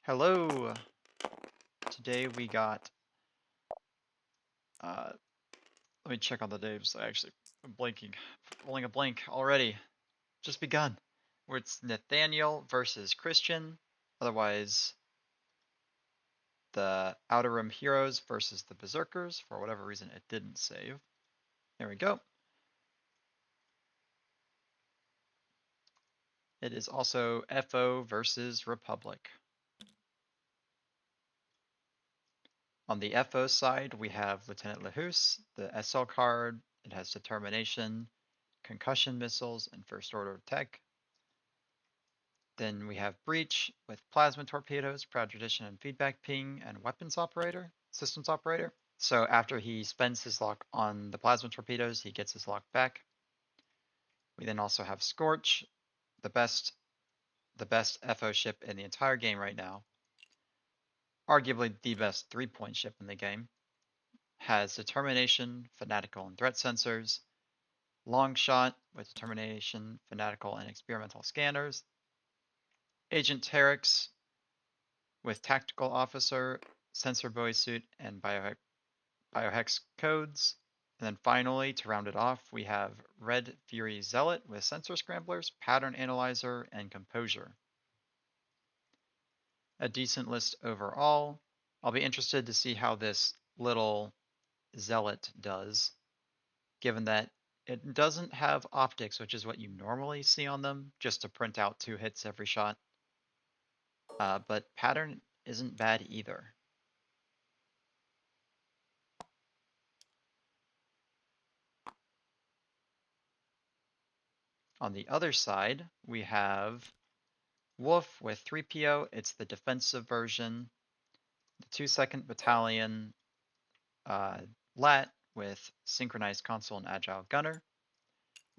Hello. Today we got let me check on the names. I'm blanking. Rolling a blank already. Just begun. Where it's Nathaniel versus Christian. Otherwise the Outer Rim Heroes versus the Berserkers. For whatever reason it didn't save. There we go. It is also FO versus Republic. On the FO side, we have Lieutenant Lahus, the SL card. It has Determination, Concussion Missiles, and First Order Tech. Then we have Breach with Plasma Torpedoes, Proud Tradition, and Feedback Ping, and Weapons Operator, Systems Operator. So after he spends his lock on the Plasma Torpedoes, he gets his lock back. We then also have Scorch, the best FO ship in the entire game right now. Arguably the best 3-point ship in the game. Has Determination, Fanatical, and Threat Sensors. Long Shot with Determination, Fanatical, and Experimental Scanners. Agent Terex with Tactical Officer, Sensor Buoy Suit, and Biohex codes. And then finally, to round it off, we have Red Fury Zealot with Sensor Scramblers, Pattern Analyzer, and Composure. A decent list overall. I'll be interested to see how this little Zealot does, given that it doesn't have optics, which is what you normally see on them, just to print out 2 hits every shot. But pattern isn't bad either. On the other side, we have Wolf with 3PO. It's the defensive version. The 2nd Battalion Lat with Synchronized Console and Agile Gunner.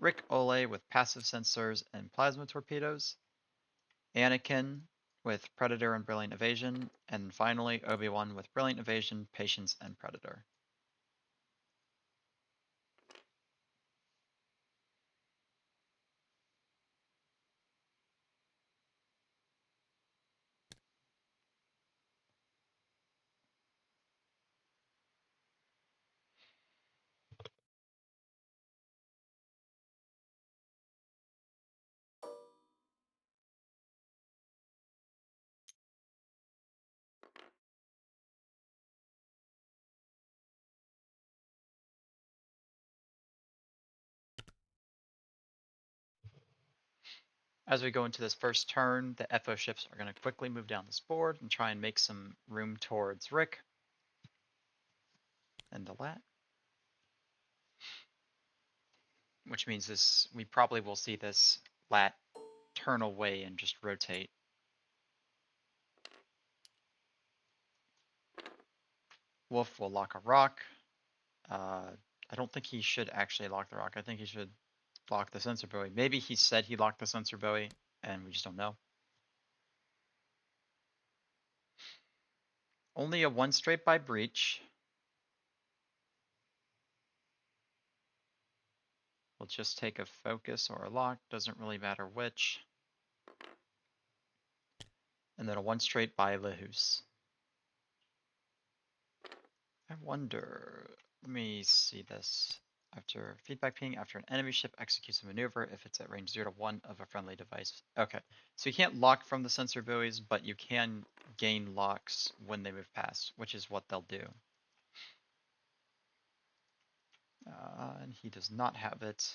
Rick Ole with passive sensors and plasma torpedoes. Anakin with Predator and Brilliant Evasion. And finally, Obi-Wan with Brilliant Evasion, Patience, and Predator. As we go into this first turn, the FO ships are going to quickly move down this board and try and make some room towards Rick and the Lat. Which means we probably will see this Lat turn away and just rotate. Wolf will lock a rock. I don't think he should actually lock the rock. I think he should lock the sensor buoy. Maybe he said he locked the sensor buoy and we just don't know. Only a 1 straight by breach. We'll just take a focus or a lock, doesn't really matter which. And then a 1 straight by Lahus. I wonder, let me see this. After feedback ping, after an enemy ship executes a maneuver, if it's at range 0 to 1 of a friendly device. Okay, so you can't lock from the sensor buoys, but you can gain locks when they move past, which is what they'll do. And he does not have it.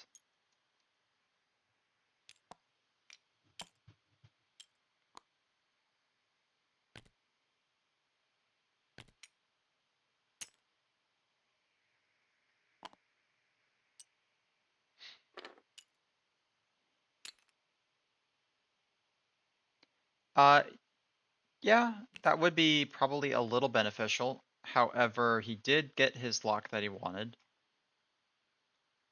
Yeah, that would be probably a little beneficial. However, he did get his lock that he wanted.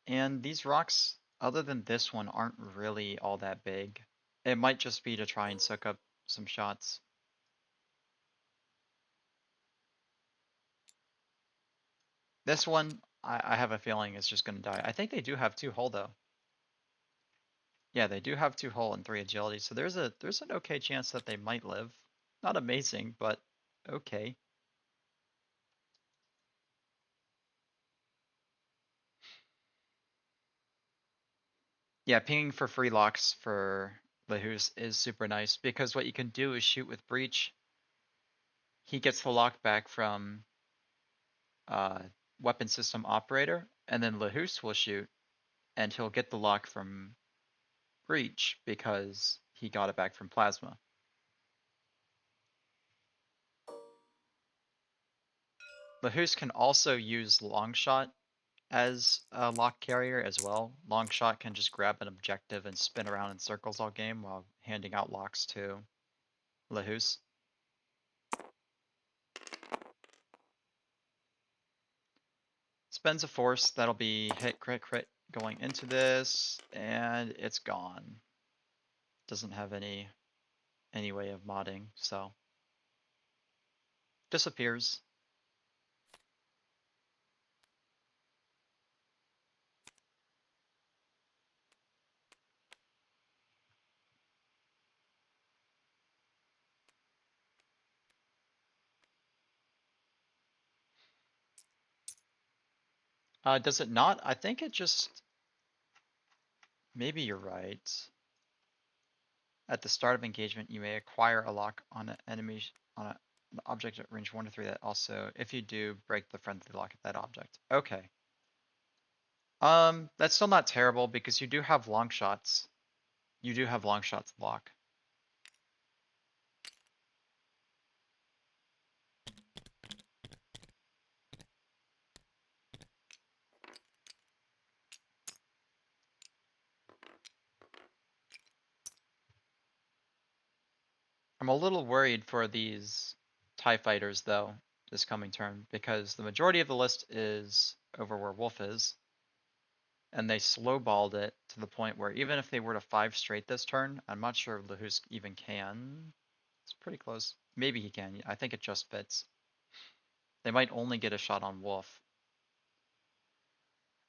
And these rocks, other than this one, aren't really all that big. It might just be to try and soak up some shots. This one, I have a feeling is just going to die. I think they do have 2 hull though. Yeah, they do have 2 hull and 3 agility, so there's an okay chance that they might live. Not amazing, but okay. Yeah, pinging for free locks for Lahus is super nice because what you can do is shoot with Breach. He gets the lock back from uh, weapon system operator, and then Lahus will shoot, and he'll get the lock from Breach because he got it back from Plasma. Lahus can also use Longshot as a lock carrier as well. Longshot can just grab an objective and spin around in circles all game while handing out locks to Lahus. Spends a force, that'll be hit, crit, crit going into this, and it's gone. Doesn't have any way of modding, so disappears. Does it not? I think it just, maybe you're right. At the start of engagement, you may acquire a lock on an enemy, on an object at range 1 to 3 that also, if you do, break the friendly lock at that object. Okay. That's still not terrible because you do have long shots. You do have long shots lock. I'm a little worried for these TIE fighters though, this coming turn, because the majority of the list is over where Wolf is, and they slowballed it to the point where even if they were to 5 straight this turn, I'm not sure if Lahus even can. It's pretty close. Maybe he can. I think it just fits. They might only get a shot on Wolf.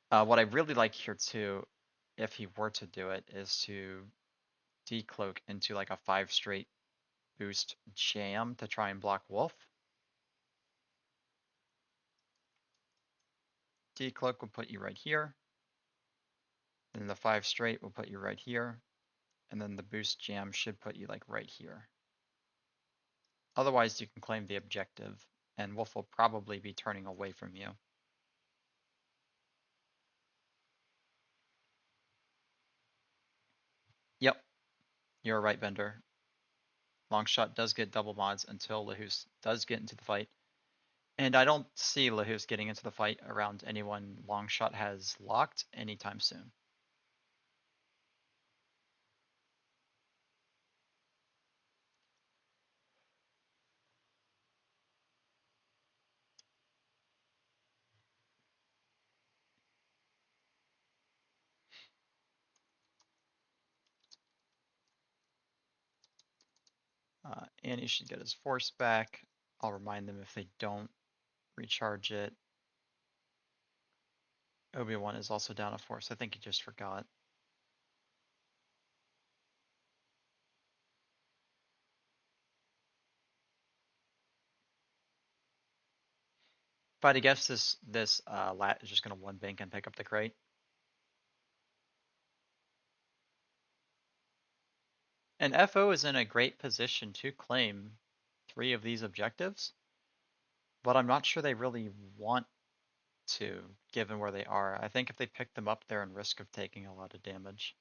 What I really like here too, if he were to do it, is to decloak into like a 5 straight boost jam to try and block Wolf. Decloak will put you right here. Then the 5 straight will put you right here. And then the boost jam should put you like right here. Otherwise, you can claim the objective, and Wolf will probably be turning away from you. Yep, you're right, Bender. Longshot does get double mods until Lahus does get into the fight. And I don't see Lahus getting into the fight around anyone Longshot has locked anytime soon. Annie should get his force back. I'll remind them if they don't recharge it. Obi-Wan is also down a force. I think he just forgot. If I had to guess, this lat is just gonna one bank and pick up the crate. And FO is in a great position to claim 3 of these objectives, but I'm not sure they really want to, given where they are. I think if they pick them up, they're in risk of taking a lot of damage.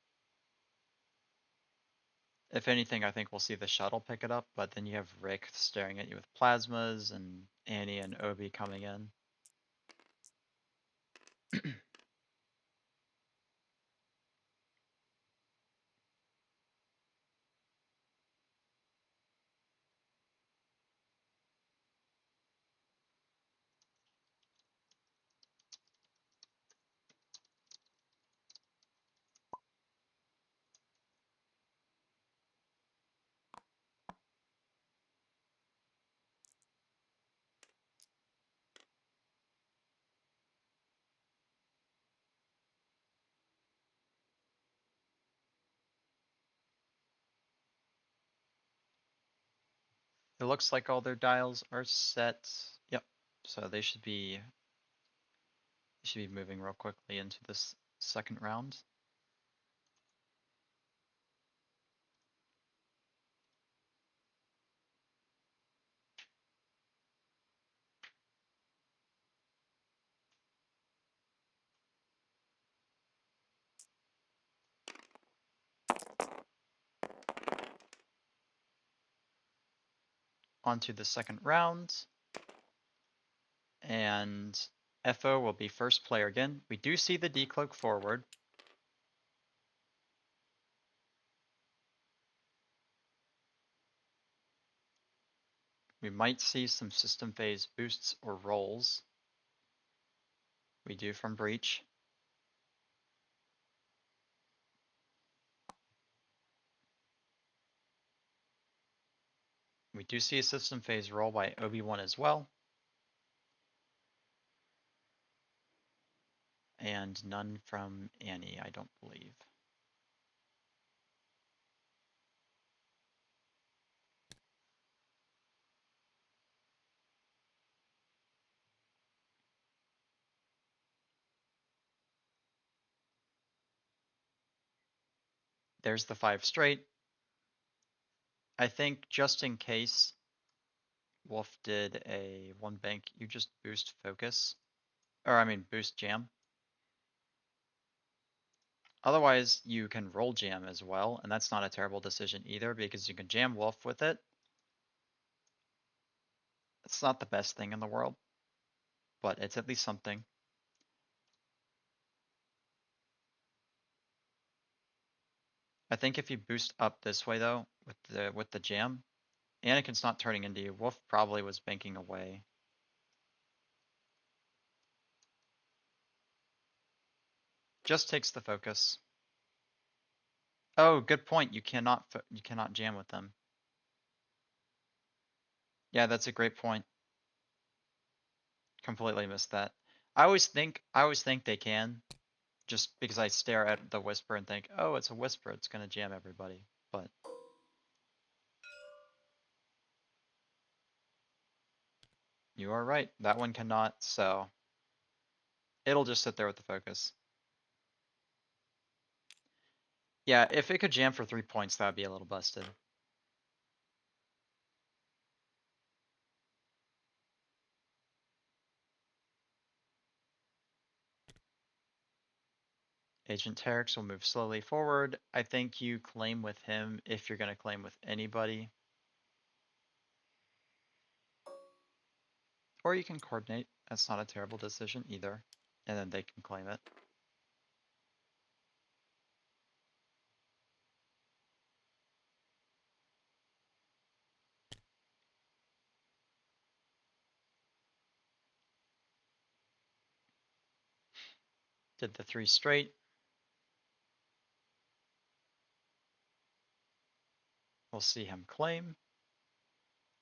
If anything, I think we'll see the shuttle pick it up, but then you have Rick staring at you with plasmas and Annie and Obi coming in. It looks like all their dials are set. Yep. So they should be moving real quickly into this second round. Onto the second round. And FO will be first player again. We do see the decloak forward. We might see some system phase boosts or rolls. We do from breach. We do see a system phase roll by Obi-Wan as well. And none from Annie, I don't believe. There's the 5 straight. I think just in case Wolf did a 1 bank, you just boost focus. Or I mean boost jam. Otherwise, you can roll jam as well, and that's not a terrible decision either because you can jam Wolf with it. It's not the best thing in the world, but it's at least something. I think if you boost up this way though, with the jam, Anakin's not turning into you. Wolf probably was banking away. Just takes the focus. Oh, good point. You cannot jam with them. Yeah, that's a great point. Completely missed that. I always think they can, just because I stare at the whisper and think, oh, it's a whisper, it's gonna jam everybody. But you are right. That one cannot, so it'll just sit there with the focus. Yeah, if it could jam for 3 points, that would be a little busted. Agent Terex will move slowly forward. I think you claim with him if you're going to claim with anybody. Or you can coordinate. That's not a terrible decision either. And then they can claim it. Did the 3 straight. We'll see him claim.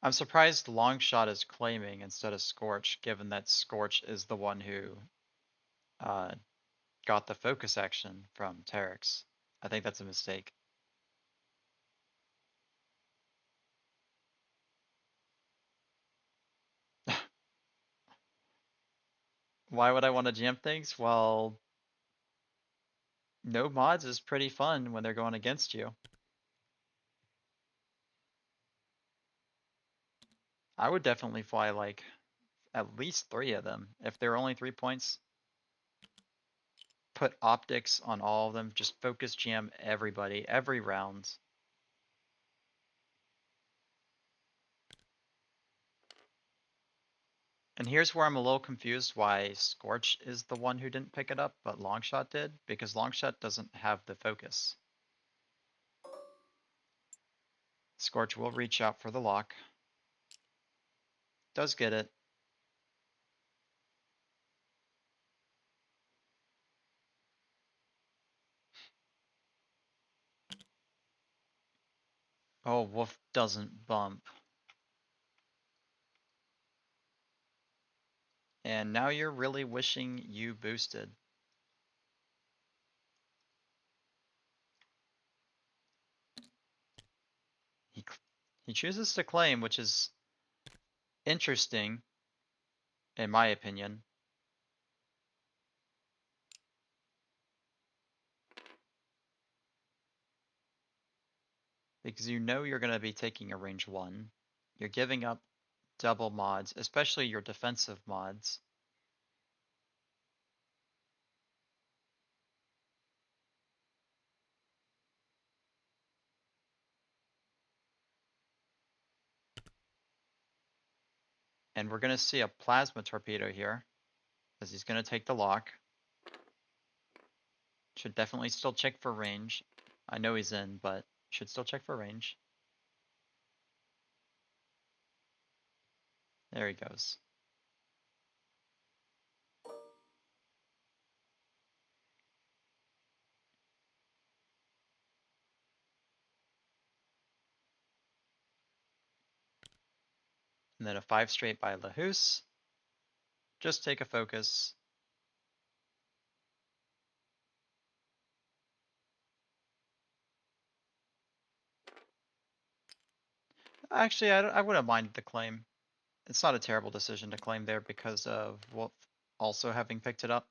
I'm surprised Longshot is claiming instead of Scorch, given that Scorch is the one who got the focus action from Terex. I think that's a mistake. Why would I want to jam things? Well, no mods is pretty fun when they're going against you. I would definitely fly like at least 3 of them. If they're only 3 points, put optics on all of them. Just focus jam everybody, every round. And here's where I'm a little confused why Scorch is the one who didn't pick it up, but Longshot did, because Longshot doesn't have the focus. Scorch will reach out for the lock. Does get it. Oh, Wolf doesn't bump. And now you're really wishing you boosted. He chooses to claim, which is interesting, in my opinion. Because you know you're going to be taking a range 1. You're giving up double mods, especially your defensive mods. And we're going to see a plasma torpedo here, as he's going to take the lock. Should definitely still check for range. I know he's in, but should still check for range. There he goes. And then a 5 straight by Lahus. Just take a focus. Actually, I wouldn't mind the claim. It's not a terrible decision to claim there because of Wolf also having picked it up.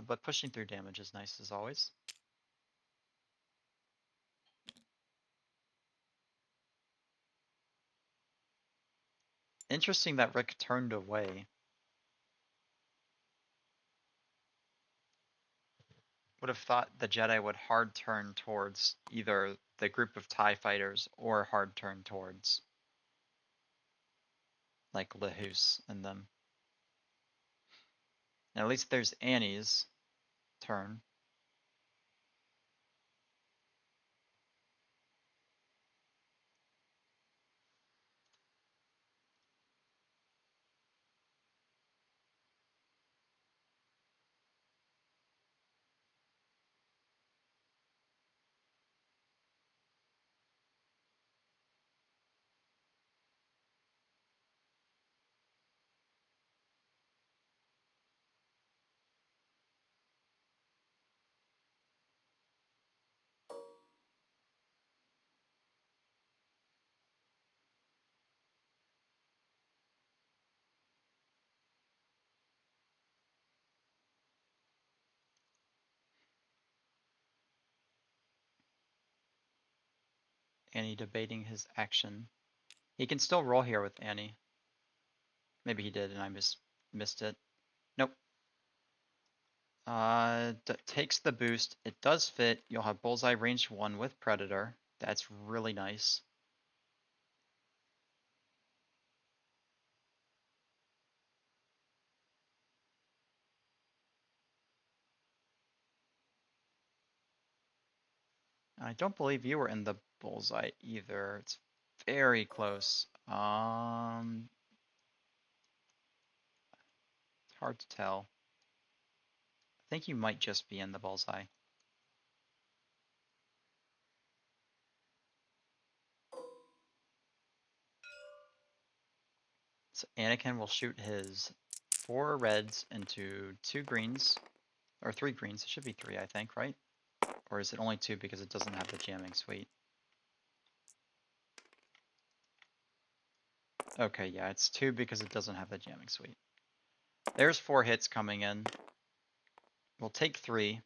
But pushing through damage is nice as always. Interesting that Rick turned away. Would have thought the Jedi would hard turn towards either the group of TIE fighters or hard turn towards like Lahus and them. And at least there's Annie's turn. Annie debating his action. He can still roll here with Annie. Maybe he did and I missed it. Nope. Takes the boost. It does fit. You'll have bullseye range 1 with Predator. That's really nice. I don't believe you were in the bullseye either. It's very close. It's hard to tell. I think you might just be in the bullseye. So Anakin will shoot his 4 reds into 2 greens, or 3 greens. It should be 3, I think, right? Or is it only 2 because it doesn't have the jamming suite? Okay, yeah, it's 2 because it doesn't have the jamming suite. There's 4 hits coming in. We'll take 3.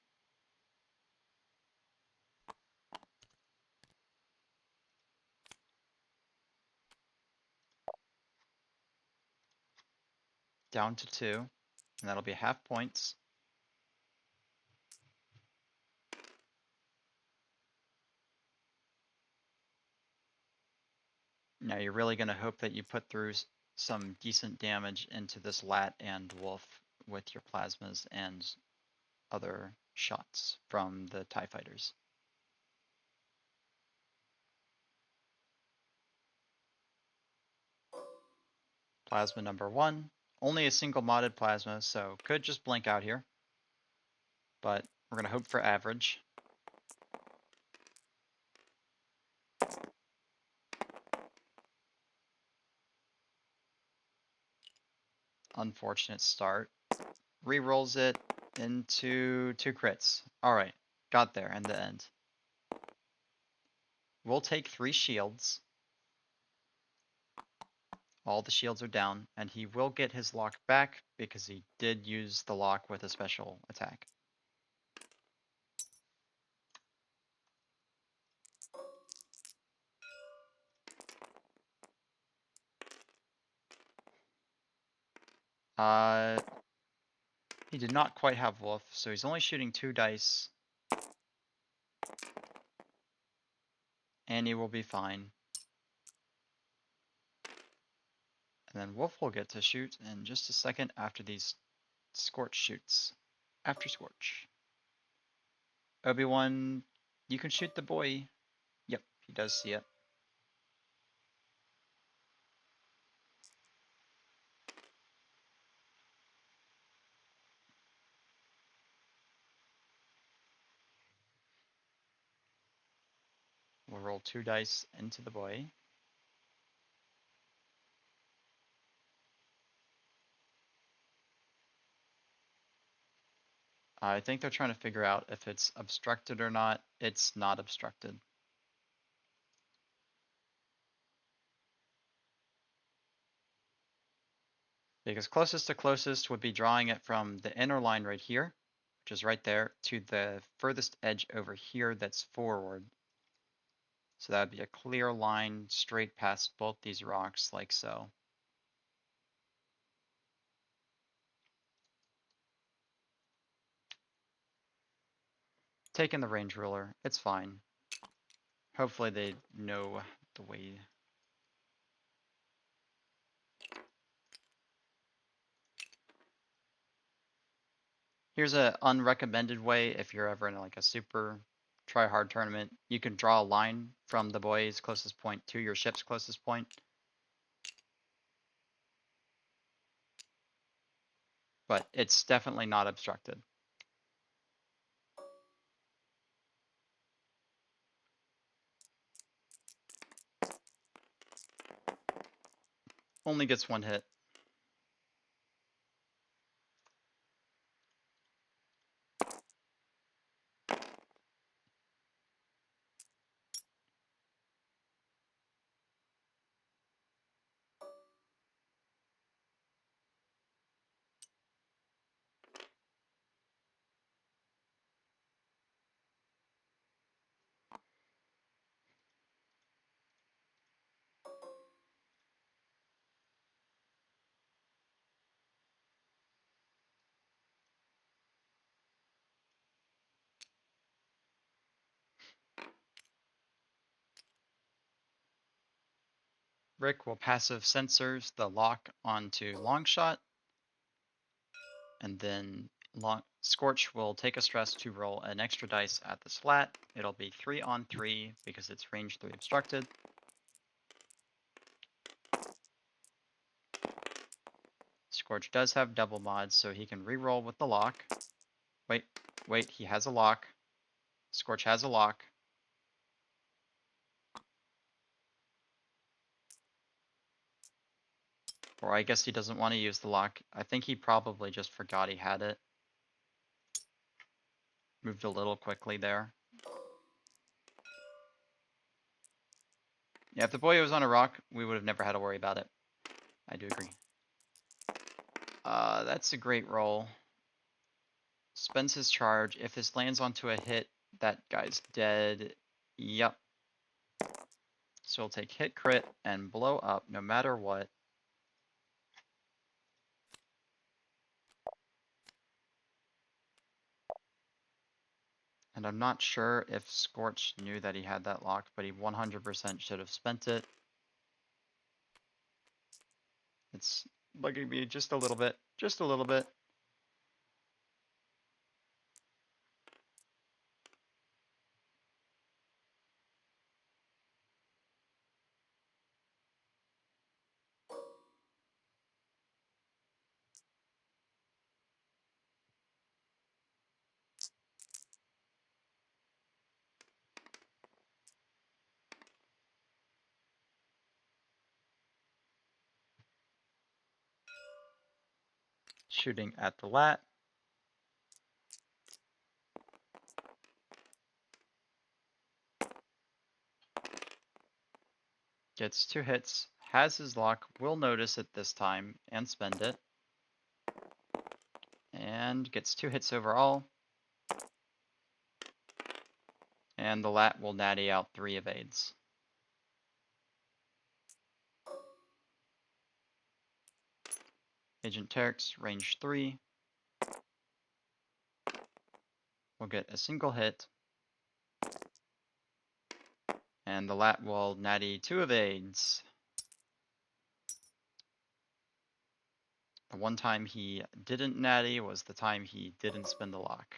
Down to 2. And that'll be half points. Now you're really going to hope that you put through some decent damage into this Lat and Wolf with your plasmas and other shots from the TIE fighters. Plasma number 1. Only a single modded plasma, so could just blink out here. But we're going to hope for average. Unfortunate start. Rerolls it into 2 crits. Alright, got there in the end. We'll take 3 shields. All the shields are down, and he will get his lock back because he did use the lock with a special attack. He did not quite have Wolf, so he's only shooting 2 dice. And he will be fine. And then Wolf will get to shoot in just a second after these Scorch shoots. After Scorch. Obi-Wan, you can shoot the boy. Yep, he does see it. We'll roll 2 dice into the boy. I think they're trying to figure out if it's obstructed or not. It's not obstructed. Because closest to closest would be drawing it from the inner line right here, which is right there, to the furthest edge over here that's forward. So that would be a clear line straight past both these rocks, like so. Taking the range ruler, it's fine. Hopefully they know the way. Here's a unrecommended way if you're ever in like a super try hard tournament. You can draw a line from the boy's closest point to your ship's closest point. But it's definitely not obstructed. Only gets 1 hit. Rick will passive sensors the lock onto Longshot, and then Scorch will take a stress to roll an extra dice at the slat. It'll be 3 on 3 because it's range 3 obstructed. Scorch does have double mods, so he can reroll with the lock. Wait, he has a lock. Scorch has a lock. Or I guess he doesn't want to use the lock. I think he probably just forgot he had it. Moved a little quickly there. Yeah, if the boy was on a rock, we would have never had to worry about it. I do agree. That's a great roll. Spends his charge. If this lands onto a hit, that guy's dead. Yep. So he'll take hit crit and blow up no matter what. And I'm not sure if Scorch knew that he had that lock, but he 100% should have spent it. It's bugging me just a little bit. Just a little bit. Shooting at the lat. Gets 2 hits, has his lock, will notice it this time and spend it. And gets 2 hits overall. And the lat will natty out 3 evades. Agent Terex, range 3. Will get a single hit. And the lat will natty 2 evades. The one time he didn't natty was the time he didn't spin the lock.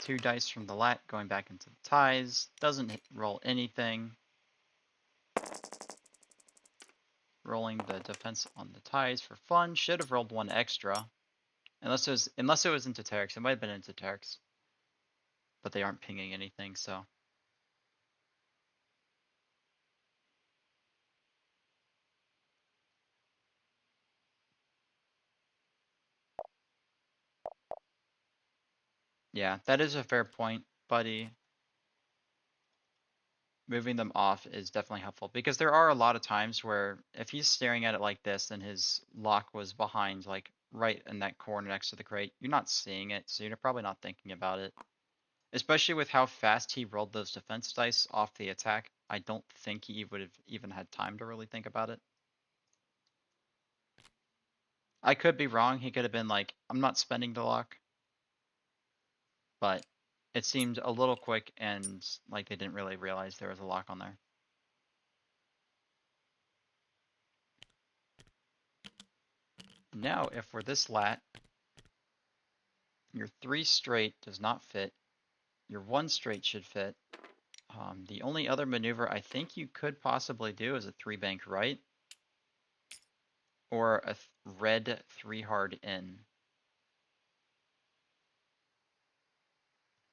Two dice from the lat going back into the ties. Doesn't roll anything. Rolling the defense on the ties for fun. Should have rolled 1 extra. Unless it was into Terex. It might have been into Terex. But they aren't pinging anything, so. Yeah, that is a fair point, buddy. Moving them off is definitely helpful because there are a lot of times where if he's staring at it like this and his lock was behind, like right in that corner next to the crate, you're not seeing it, so you're probably not thinking about it. Especially with how fast he rolled those defense dice off the attack, I don't think he would have even had time to really think about it. I could be wrong. He could have been like, I'm not spending the lock. But it seemed a little quick and like they didn't really realize there was a lock on there. Now, if we're this lat, your 3 straight does not fit. Your 1 straight should fit. The only other maneuver I think you could possibly do is a 3 bank right. Or a red 3 hard in.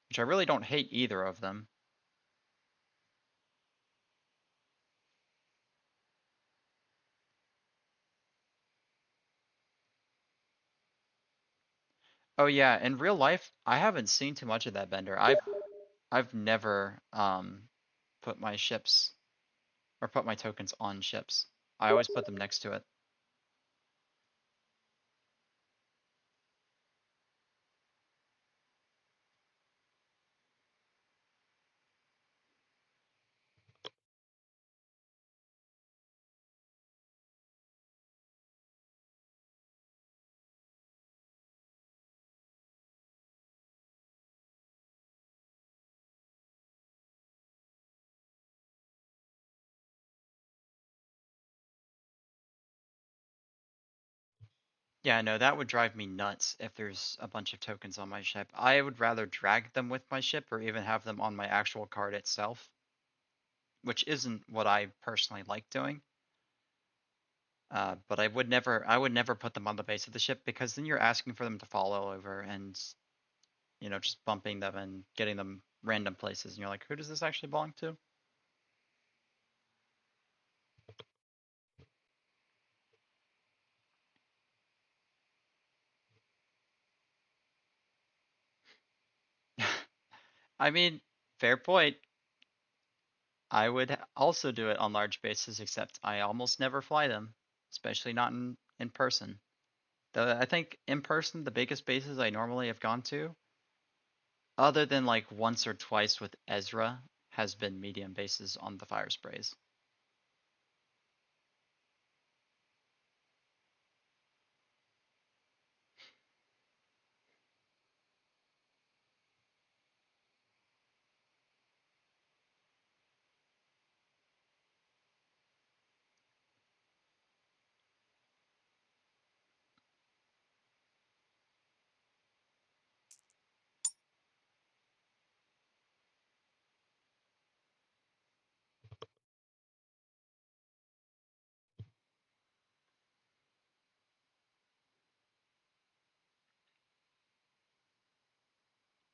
Which I really don't hate either of them. Oh yeah, in real life, I haven't seen too much of that bender. I've never put my ships or put my tokens on ships. I always put them next to it. Yeah, no, that would drive me nuts if there's a bunch of tokens on my ship. I would rather drag them with my ship or even have them on my actual card itself, which isn't what I personally like doing. But I would never put them on the base of the ship because then you're asking for them to fall all over and, you know, just bumping them and getting them random places. And you're like, who does this actually belong to? I mean, fair point. I would also do it on large bases, except I almost never fly them, especially not in person. I think in person, the biggest bases I normally have gone to, other than like once or twice with Ezra, has been medium bases on the fire sprays.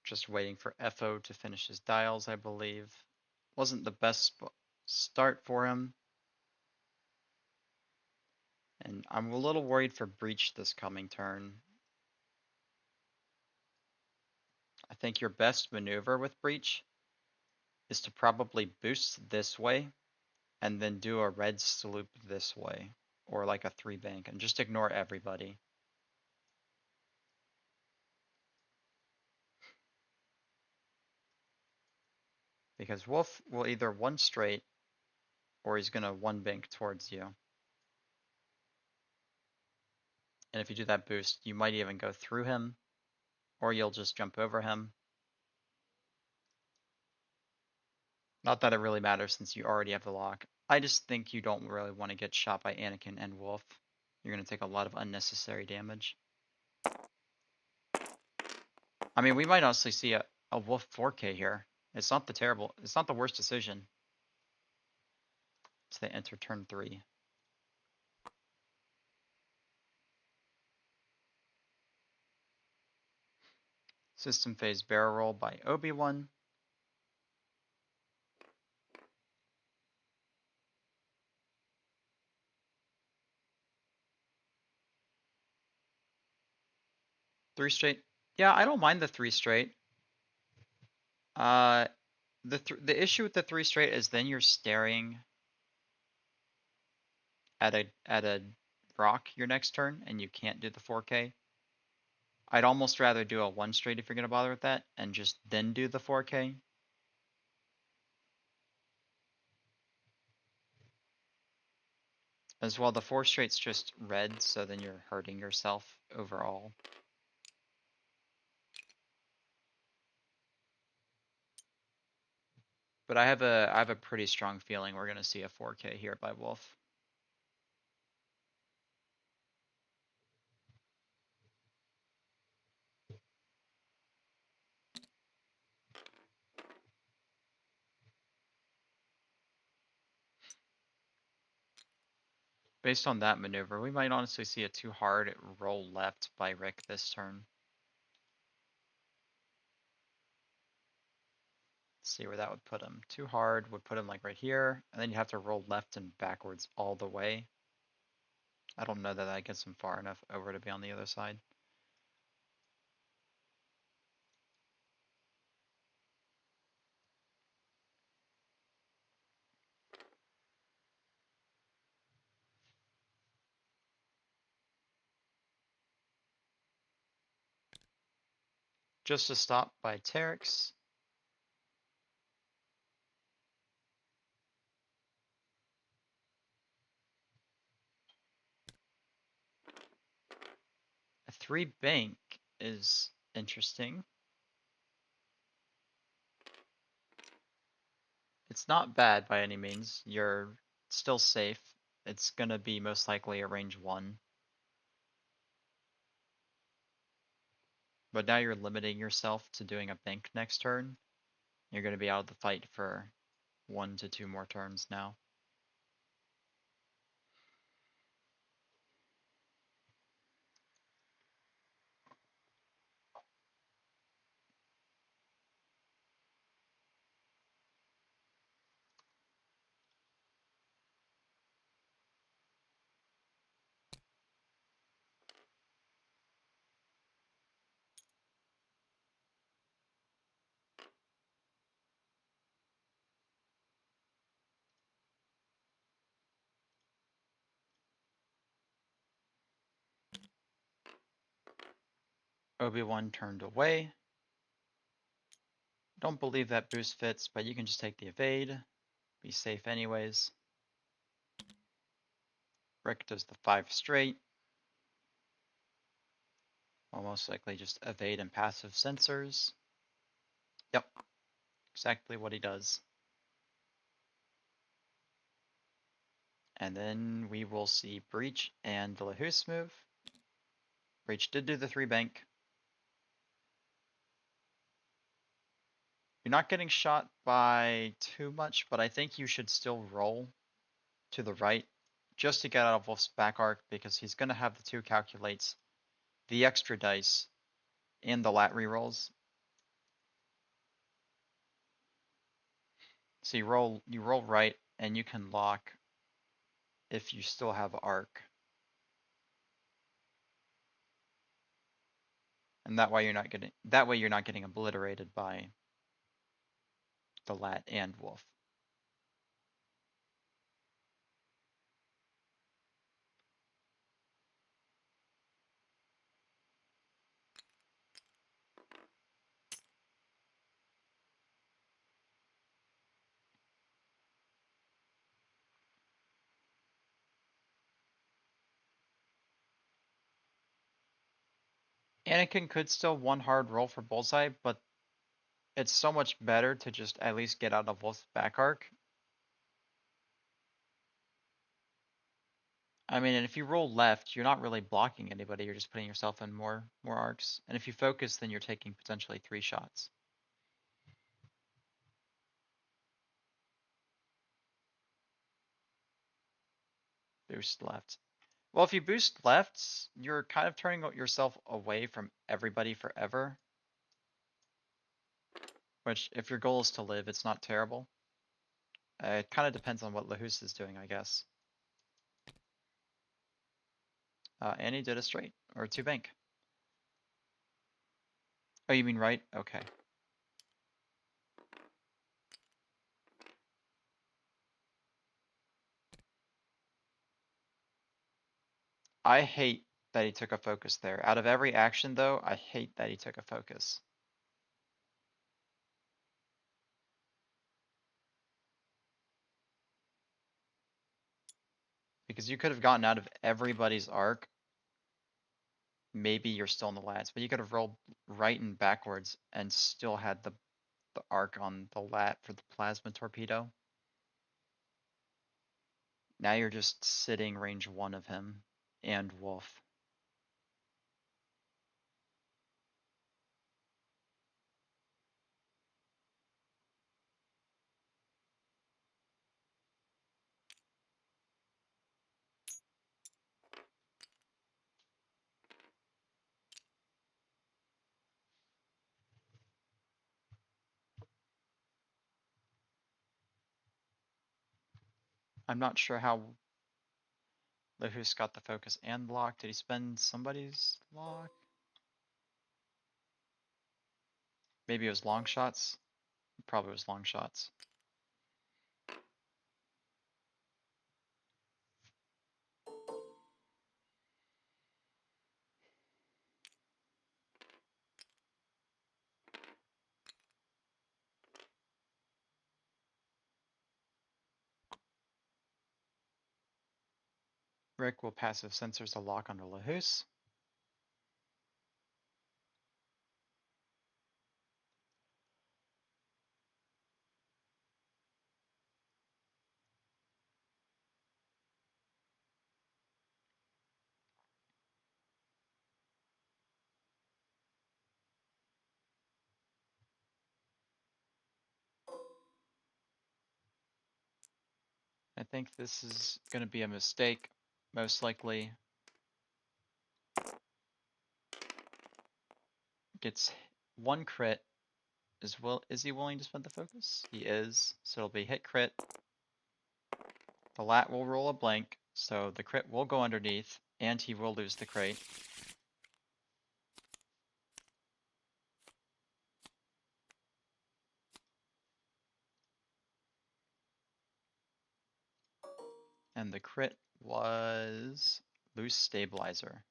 Just waiting for FO to finish his dials, I believe. Wasn't the best start for him. And I'm a little worried for breach this coming turn. I think your best maneuver with breach is to probably boost this way and then do a red sloop this way, or like a 3-bank, and just ignore everybody. Because Wolf will either 1 straight or he's gonna 1-bank towards you. And if you do that boost, you might even go through him, or you'll just jump over him. Not that it really matters since you already have the lock. I just think you don't really want to get shot by Anakin and Wolf. You're going to take a lot of unnecessary damage. I mean, we might honestly see a Wolf 4K here. It's not the worst decision. So they enter turn 3. System phase barrel roll by Obi-Wan. Three straight. Yeah, I don't mind the 3 straight. The issue with the 3 straight is then you're staring at a rock your next turn and you can't do the 4K. I'd almost rather do a 1 straight if you're gonna bother with that and just then do the 4K. As well, the 4 straight's just red, so then you're hurting yourself overall. But I have a pretty strong feeling we're gonna see a 4K here by Wolf. Based on that maneuver, we might honestly see a too hard roll left by Rick this turn. Let's see where that would put him. Too hard would put him like right here, and then you have to roll left and backwards all the way. I don't know that that gets him far enough over to be on the other side. Just a stop by Terex. A 3-bank is interesting. It's not bad by any means. You're still safe. It's gonna be most likely a range 1. But now you're limiting yourself to doing a bank next turn. You're gonna be out of the fight for 1 to 2 more turns now. Obi-Wan turned away. Don't believe that boost fits, but you can just take the evade. Be safe anyways. Rick does the 5 straight. Will most likely just evade and passive sensors. Yep, exactly what he does. And then we will see Breach and the Lahus move. Breach did do the 3-bank. You're not getting shot by too much, but I think you should still roll to the right just to get out of Wolf's back arc because he's going to have the 2 calculates, the extra dice, and the lat rerolls. So you roll right, and you can lock if you still have arc. And that way you're not getting obliterated by the lat and wolf. Anakin could still one hard roll for bullseye, but it's so much better to just at least get out of Wolf's back arc. I mean, and if you roll left, you're not really blocking anybody, you're just putting yourself in more arcs. And if you focus, then you're taking potentially 3 shots. Boost left. Well, if you boost left, you're kind of turning yourself away from everybody forever. Which, if your goal is to live, it's not terrible. It kind of depends on what Lahus is doing, I guess. And he did a straight, or 2 bank. Oh, you mean right? Okay. I hate that he took a focus there. Out of every action, though, I hate that he took a focus. Because you could have gotten out of everybody's arc. Maybe you're still in the lats, but you could have rolled right and backwards and still had the arc on the lat for the plasma torpedo. Now you're just sitting range 1 of him and wolf. I'm not sure how Lahus got the focus and lock. Did he spend somebody's lock? Maybe it was long shots. Probably was long shots. Rick will passive sensors a lock onto Lahus. I think this is going to be a mistake, most likely. Gets 1 crit. Is he willing to spend the focus? He is. So it'll be hit crit. The lat will roll a blank, so the crit will go underneath, and he will lose the crate. And the crit was loose stabilizer.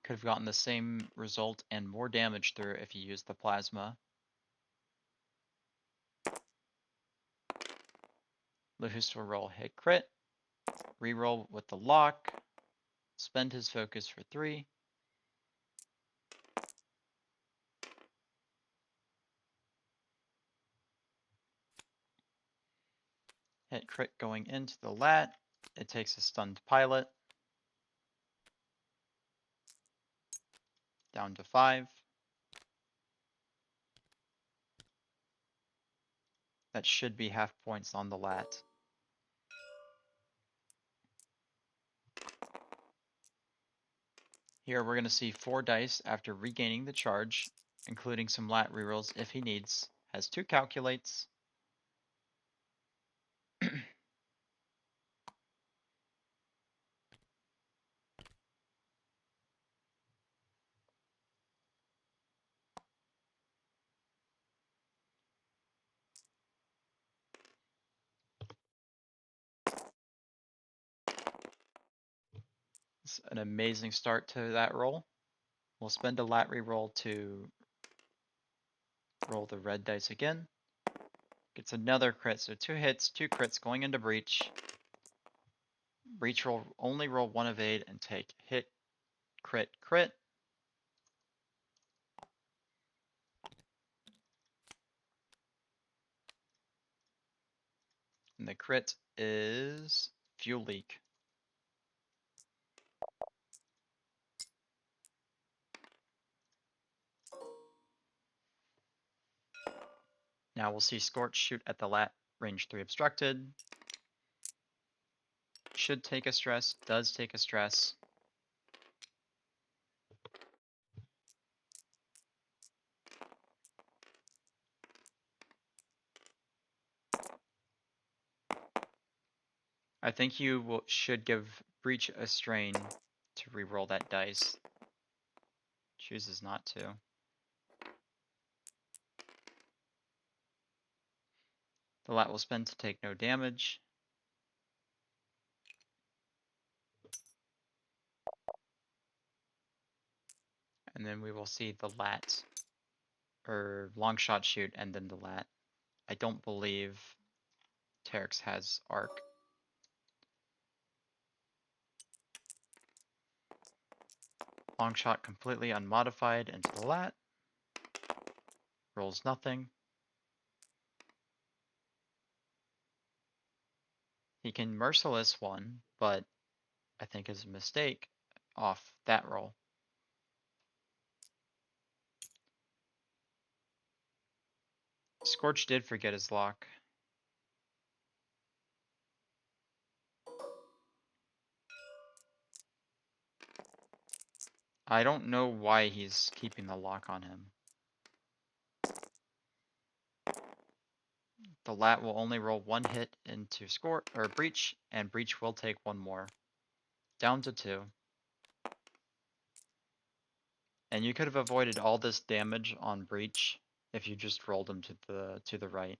Could have gotten the same result and more damage through if you used the plasma. Lahus will roll hit crit, reroll with the lock, spend his focus for 3. Hit crit going into the lat. It takes a stunned pilot. Down to 5. That should be half points on the lat. Here we're going to see 4 dice after regaining the charge, including some lat rerolls if he needs. Has 2 calculates. It's an amazing start to that roll. We'll spend a lat reroll to roll the red dice again. Gets another crit, so 2 hits, 2 crits going into breach. Breach roll, only roll 1 evade and take hit, crit, crit. And the crit is fuel leak. Now we'll see Scorch shoot at the lat, range 3 obstructed. Should take a stress, does take a stress. I think you should give Breach a strain to reroll that dice. Chooses not to. The lat will spend to take no damage. And then we will see the lat, or long shot shoot, and then the lat. I don't believe Terex has arc. Long shot completely unmodified into the lat. Rolls nothing. He can merciless one, but I think is a mistake off that roll. Scorch did forget his lock. I don't know why he's keeping the lock on him. The lat will only roll 1 hit into score or breach, and breach will take 1 more. Down to 2. And you could have avoided all this damage on breach if you just rolled him to the right.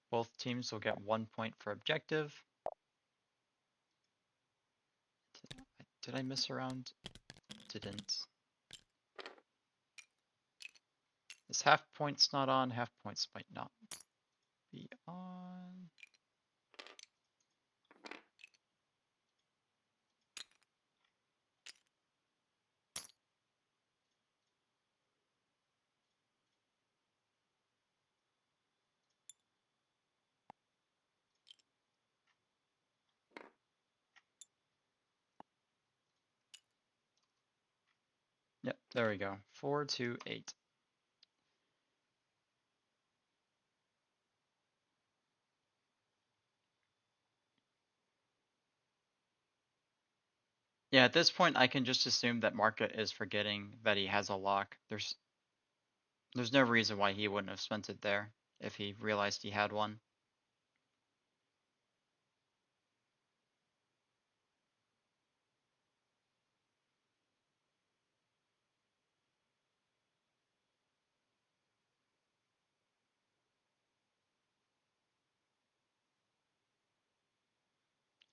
Both teams will get 1 point for objective. Did I miss a round? Didn't. This half point's not on, half points might not be on. Yep, there we go. 4 to 8. Yeah, at this point I can just assume that Market is forgetting that he has a lock. There's no reason why he wouldn't have spent it there if he realized he had one.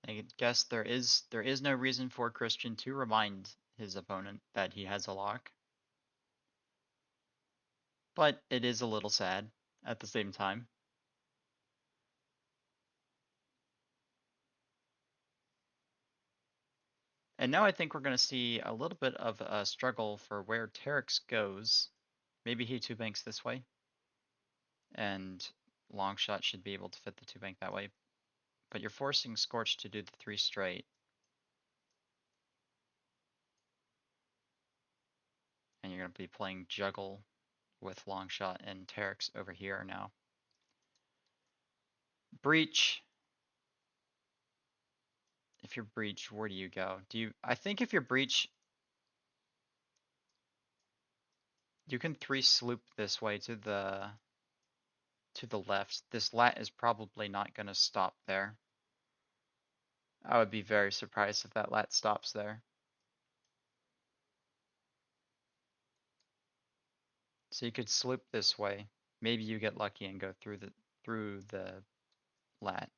I guess there is no reason for Christian to remind his opponent that he has a lock. But it is a little sad at the same time. And now I think we're going to see a little bit of a struggle for where Terex goes. Maybe he two banks this way, and Longshot should be able to fit the two bank that way. But you're forcing Scorch to do the three straight. And you're going to be playing juggle with Longshot and Terex over here now. Breach. If you're breach, where do you go? I think if you're breach, you can three sloop this way to the left. This lat is probably not going to stop there. I would be very surprised if that lat stops there. So you could sloop this way. Maybe you get lucky and go through the lat.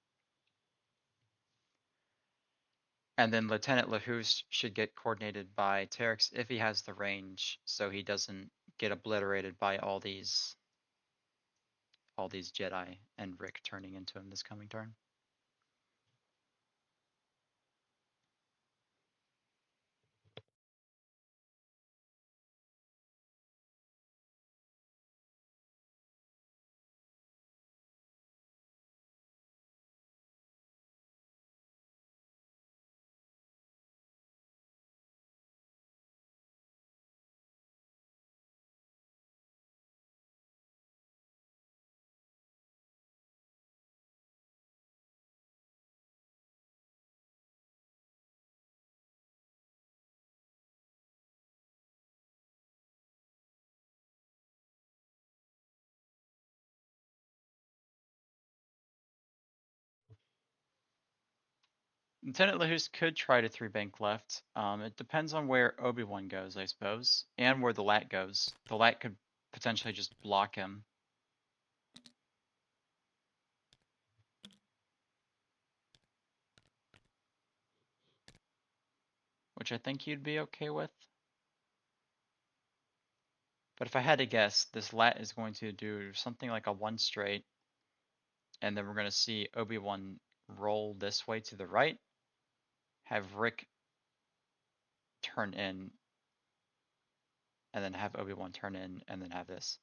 And then Lieutenant Lahus should get coordinated by Terex if he has the range, so he doesn't get obliterated by all these Jedi and Rick turning into him this coming turn. Lieutenant Lahus could try to three bank left. It depends on where Obi-Wan goes, I suppose, and where the lat goes. The lat could potentially just block him. Which I think you'd be okay with. But if I had to guess, this lat is going to do something like a one straight, and then we're going to see Obi-Wan roll this way to the right, have Rick turn in, and then have Obi-Wan turn in, and then have this.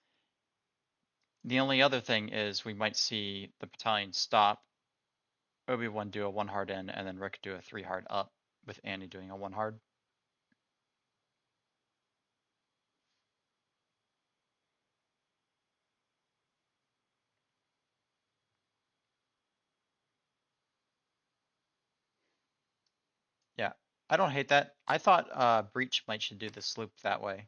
The only other thing is we might see the battalion stop, Obi-Wan do a one hard in, and then Rick do a three hard up, with Annie doing a one hard. Yeah, I don't hate that. I thought Breach might should do the sloop that way.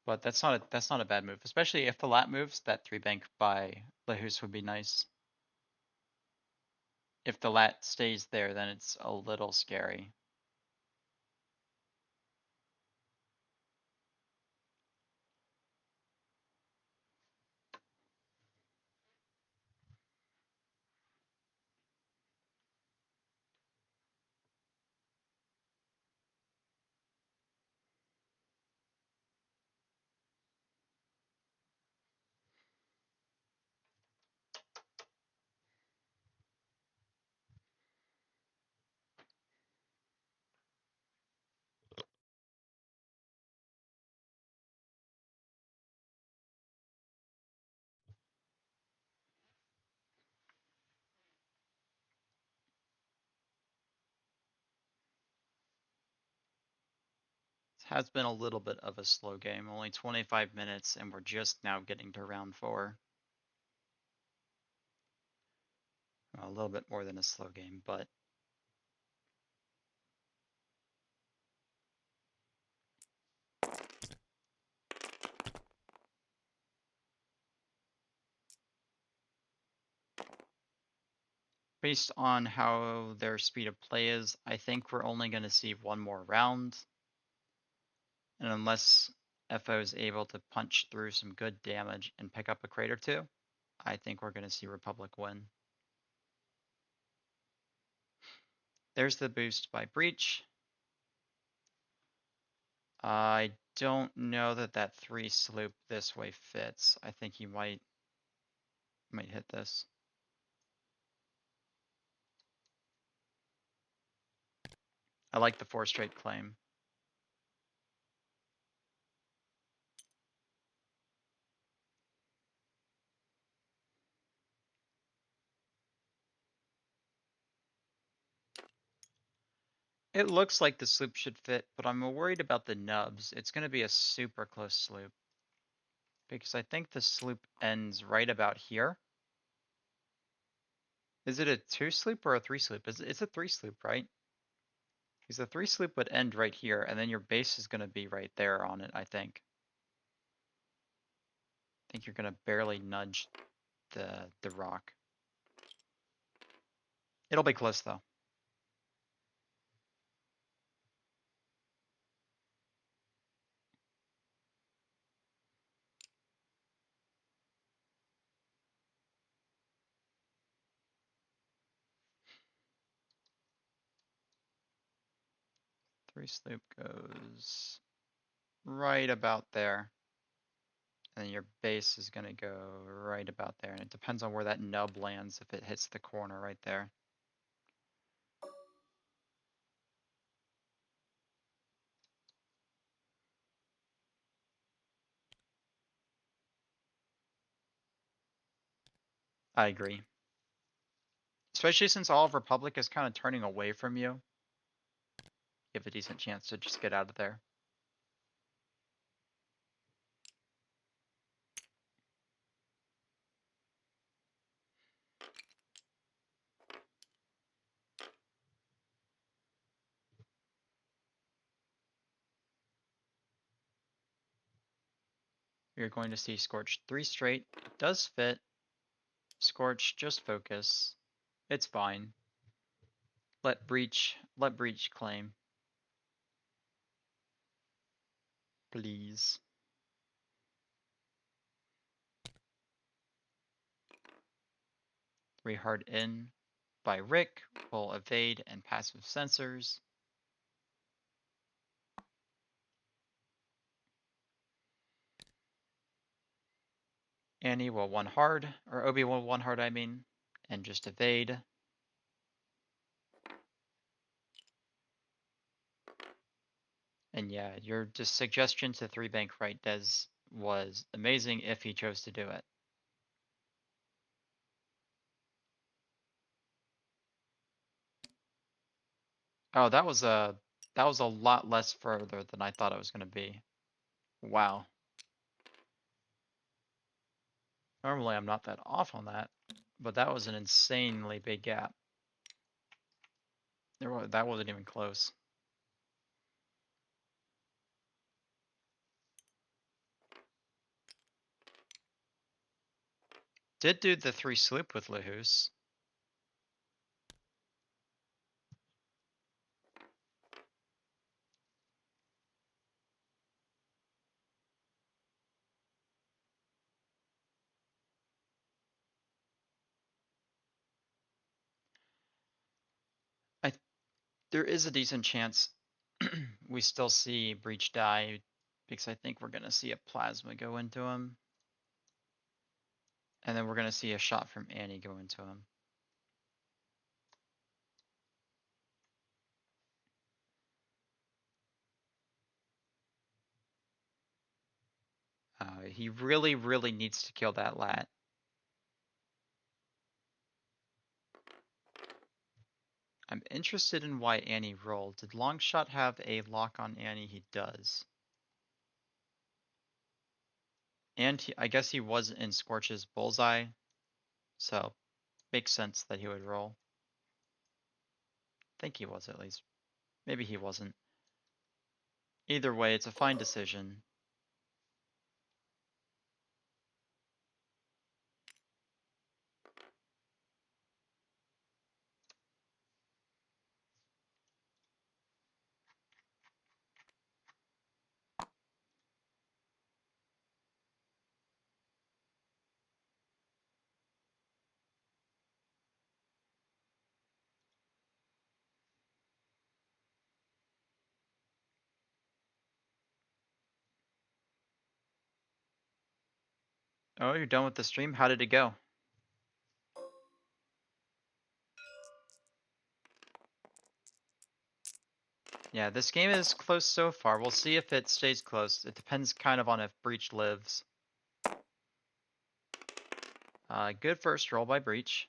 But that's not a bad move, especially if the lat moves. That three bank by Lahus would be nice. If the lat stays there, then it's a little scary. It has been a little bit of a slow game, only 25 minutes, and we're just now getting to round 4. A little bit more than a slow game, but based on how their speed of play is, I think we're only going to see one more round. And unless FO is able to punch through some good damage and pick up a crate or two, I think we're going to see Republic win. There's the boost by breach. I don't know that that 3 sloop this way fits. I think he might hit this. I like the 4 straight claim. It looks like the sloop should fit, but I'm worried about the nubs. It's going to be a super close sloop. Because I think the sloop ends right about here. Is it a 2 sloop or a 3 sloop? It's a 3 sloop, right? Because the 3 sloop would end right here, and then your base is going to be right there on it, I think. I think you're going to barely nudge the rock. It'll be close, though. Three sloop goes right about there. And then your base is going to go right about there. And it depends on where that nub lands if it hits the corner right there. I agree. Especially since all of Republic is kind of turning away from you. You have a decent chance to just get out of there. You're going to see Scorch 3 straight. It does fit. Scorch, just focus. It's fine. Let breach claim. Please. 3 hard in by Rick will evade and passive sensors. Annie will 1 hard, or Obi will 1 hard, I mean, and just evade. And yeah, your just suggestion to 3 bank right Des was amazing if he chose to do it. Oh, that was a lot less further than I thought it was going to be. Wow. Normally I'm not that off on that, but that was an insanely big gap. That wasn't even close. Did do the 3 sloop with Lehus. There is a decent chance we still see Breach die because I think we're going to see a plasma go into him. And then we're going to see a shot from Annie go into him. He really, really needs to kill that lat. I'm interested in why Annie rolled. Did Longshot have a lock on Annie? He does. And I guess he was in Scorch's bullseye, so makes sense that he would roll. I think he was at least. Maybe he wasn't. Either way, it's a fine decision. Oh, you're done with the stream? How did it go? Yeah, this game is close so far. We'll see if it stays close. It depends kind of on if Breach lives. Good first roll by Breach.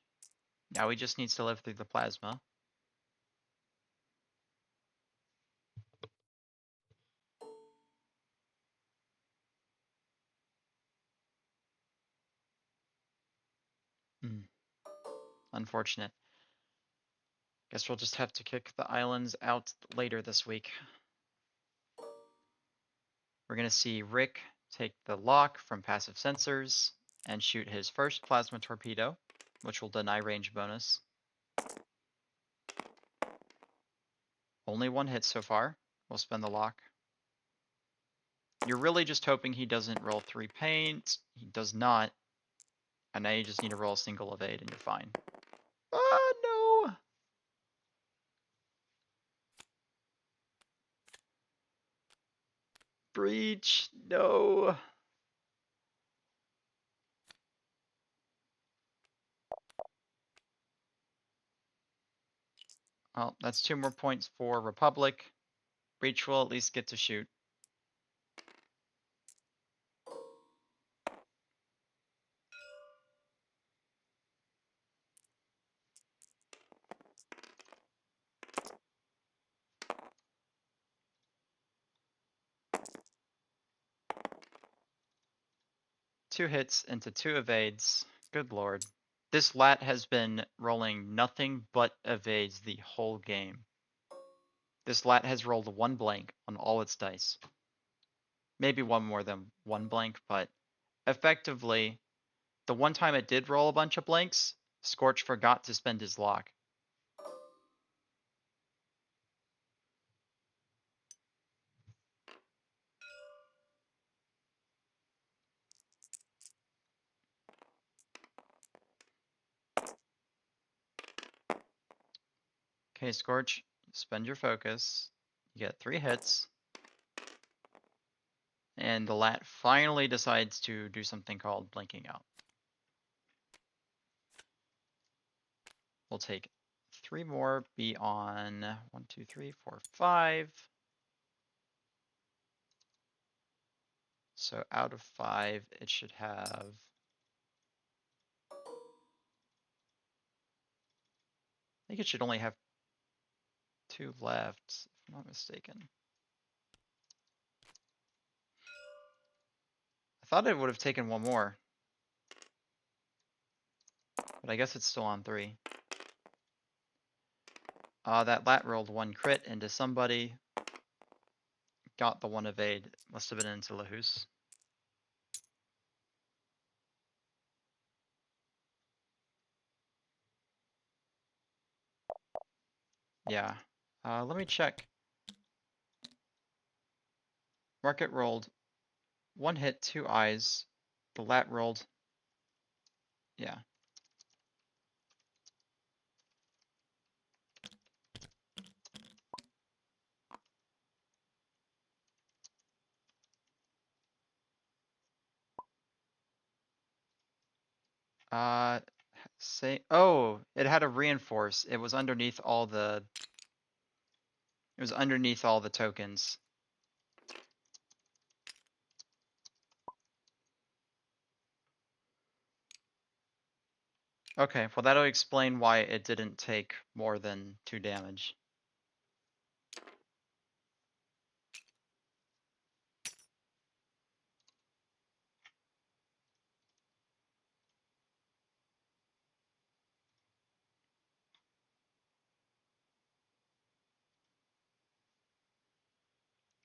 Now he just needs to live through the plasma. Unfortunate. Guess we'll just have to kick the islands out later this week. We're going to see Rick take the lock from passive sensors and shoot his first plasma torpedo, which will deny range bonus. Only one hit so far. We'll spend the lock. You're really just hoping he doesn't roll 3 paint. He does not. And now you just need to roll a single evade and you're fine. Ah, no! Breach, no! Well, that's 2 more points for Republic. Breach will at least get to shoot. Two hits into 2 evades. Good lord. This lat has been rolling nothing but evades the whole game. This lat has rolled 1 blank on all its dice. Maybe one more than 1 blank, but effectively, the one time it did roll a bunch of blanks, Scorch forgot to spend his lock. Okay, Scorch, spend your focus. You get 3 hits. And the lat finally decides to do something called blinking out. We'll take 3 more, be on 1, 2, 3, 4, 5. So out of 5, it should have. I think it should only have 2 left, if I'm not mistaken. I thought it would have taken 1 more. But I guess it's still on 3. That lat rolled 1 crit into somebody. Got the 1 evade. Must have been into Lahus. Yeah. Let me check. Market rolled 1 hit, 2 eyes. The lat rolled. Yeah. Oh, it had a reinforce. It was underneath all the. It was underneath all the tokens. Okay, well that'll explain why it didn't take more than 2 damage.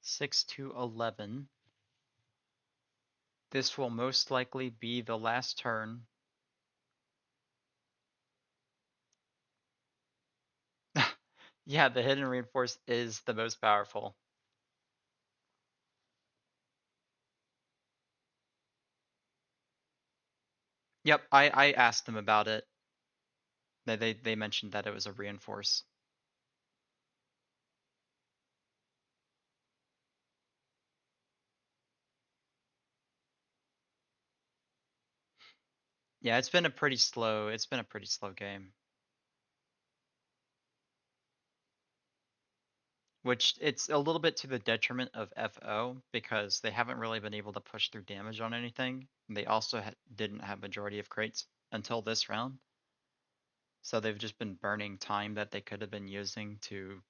Six to 11. This will most likely be the last turn. Yeah, the hidden reinforce is the most powerful. Yep, I asked them about it. They mentioned that it was a reinforce. Yeah, it's been a pretty slow game. Which it's a little bit to the detriment of FO because they haven't really been able to push through damage on anything. They also didn't have majority of crates until this round. So they've just been burning time that they could have been using to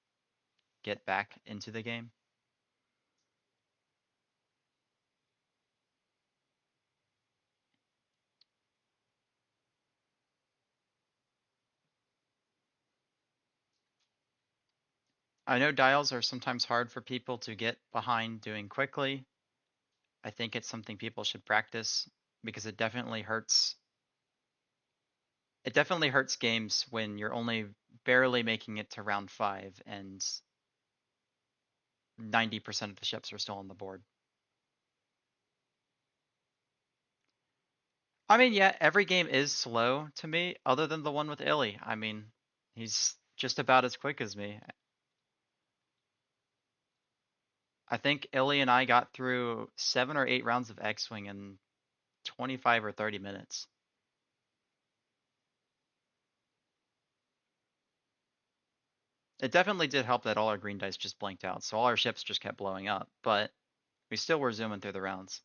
get back into the game. I know dials are sometimes hard for people to get behind doing quickly. I think it's something people should practice because it definitely hurts. It definitely hurts games when you're only barely making it to round 5 and 90% of the ships are still on the board. I mean, yeah, every game is slow to me, other than the one with Illy. I mean, he's just about as quick as me. I think Illy and I got through 7 or 8 rounds of X-Wing in 25 or 30 minutes. It definitely did help that all our green dice just blanked out, so all our ships just kept blowing up, but we still were zooming through the rounds.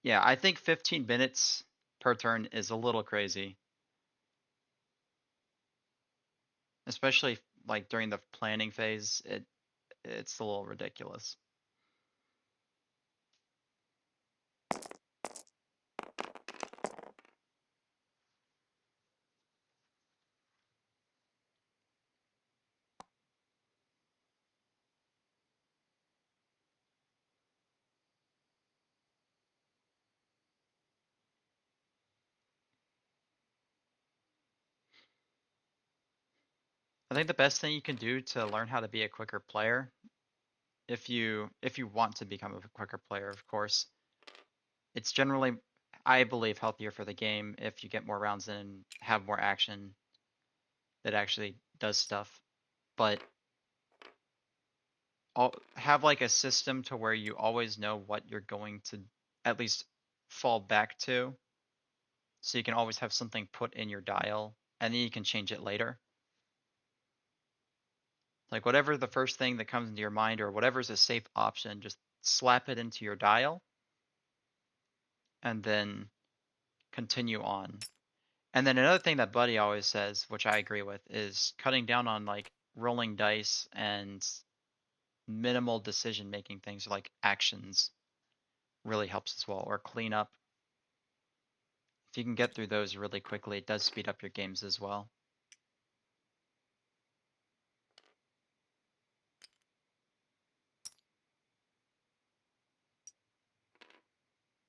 Yeah, I think 15 minutes per turn is a little crazy, especially like during the planning phase. It's a little ridiculous. I think the best thing you can do to learn how to be a quicker player, if you want to become a quicker player, of course, it's generally, I believe, healthier for the game if you get more rounds in and have more action that actually does stuff. But have like a system to where you always know what you're going to at least fall back to, so you can always have something put in your dial, and then you can change it later. Like whatever the first thing that comes into your mind or whatever's a safe option, just slap it into your dial and then continue on. And then another thing that Buddy always says, which I agree with, is cutting down on like rolling dice and minimal decision making things like actions really helps as well, or cleanup. If you can get through those really quickly, it does speed up your games as well.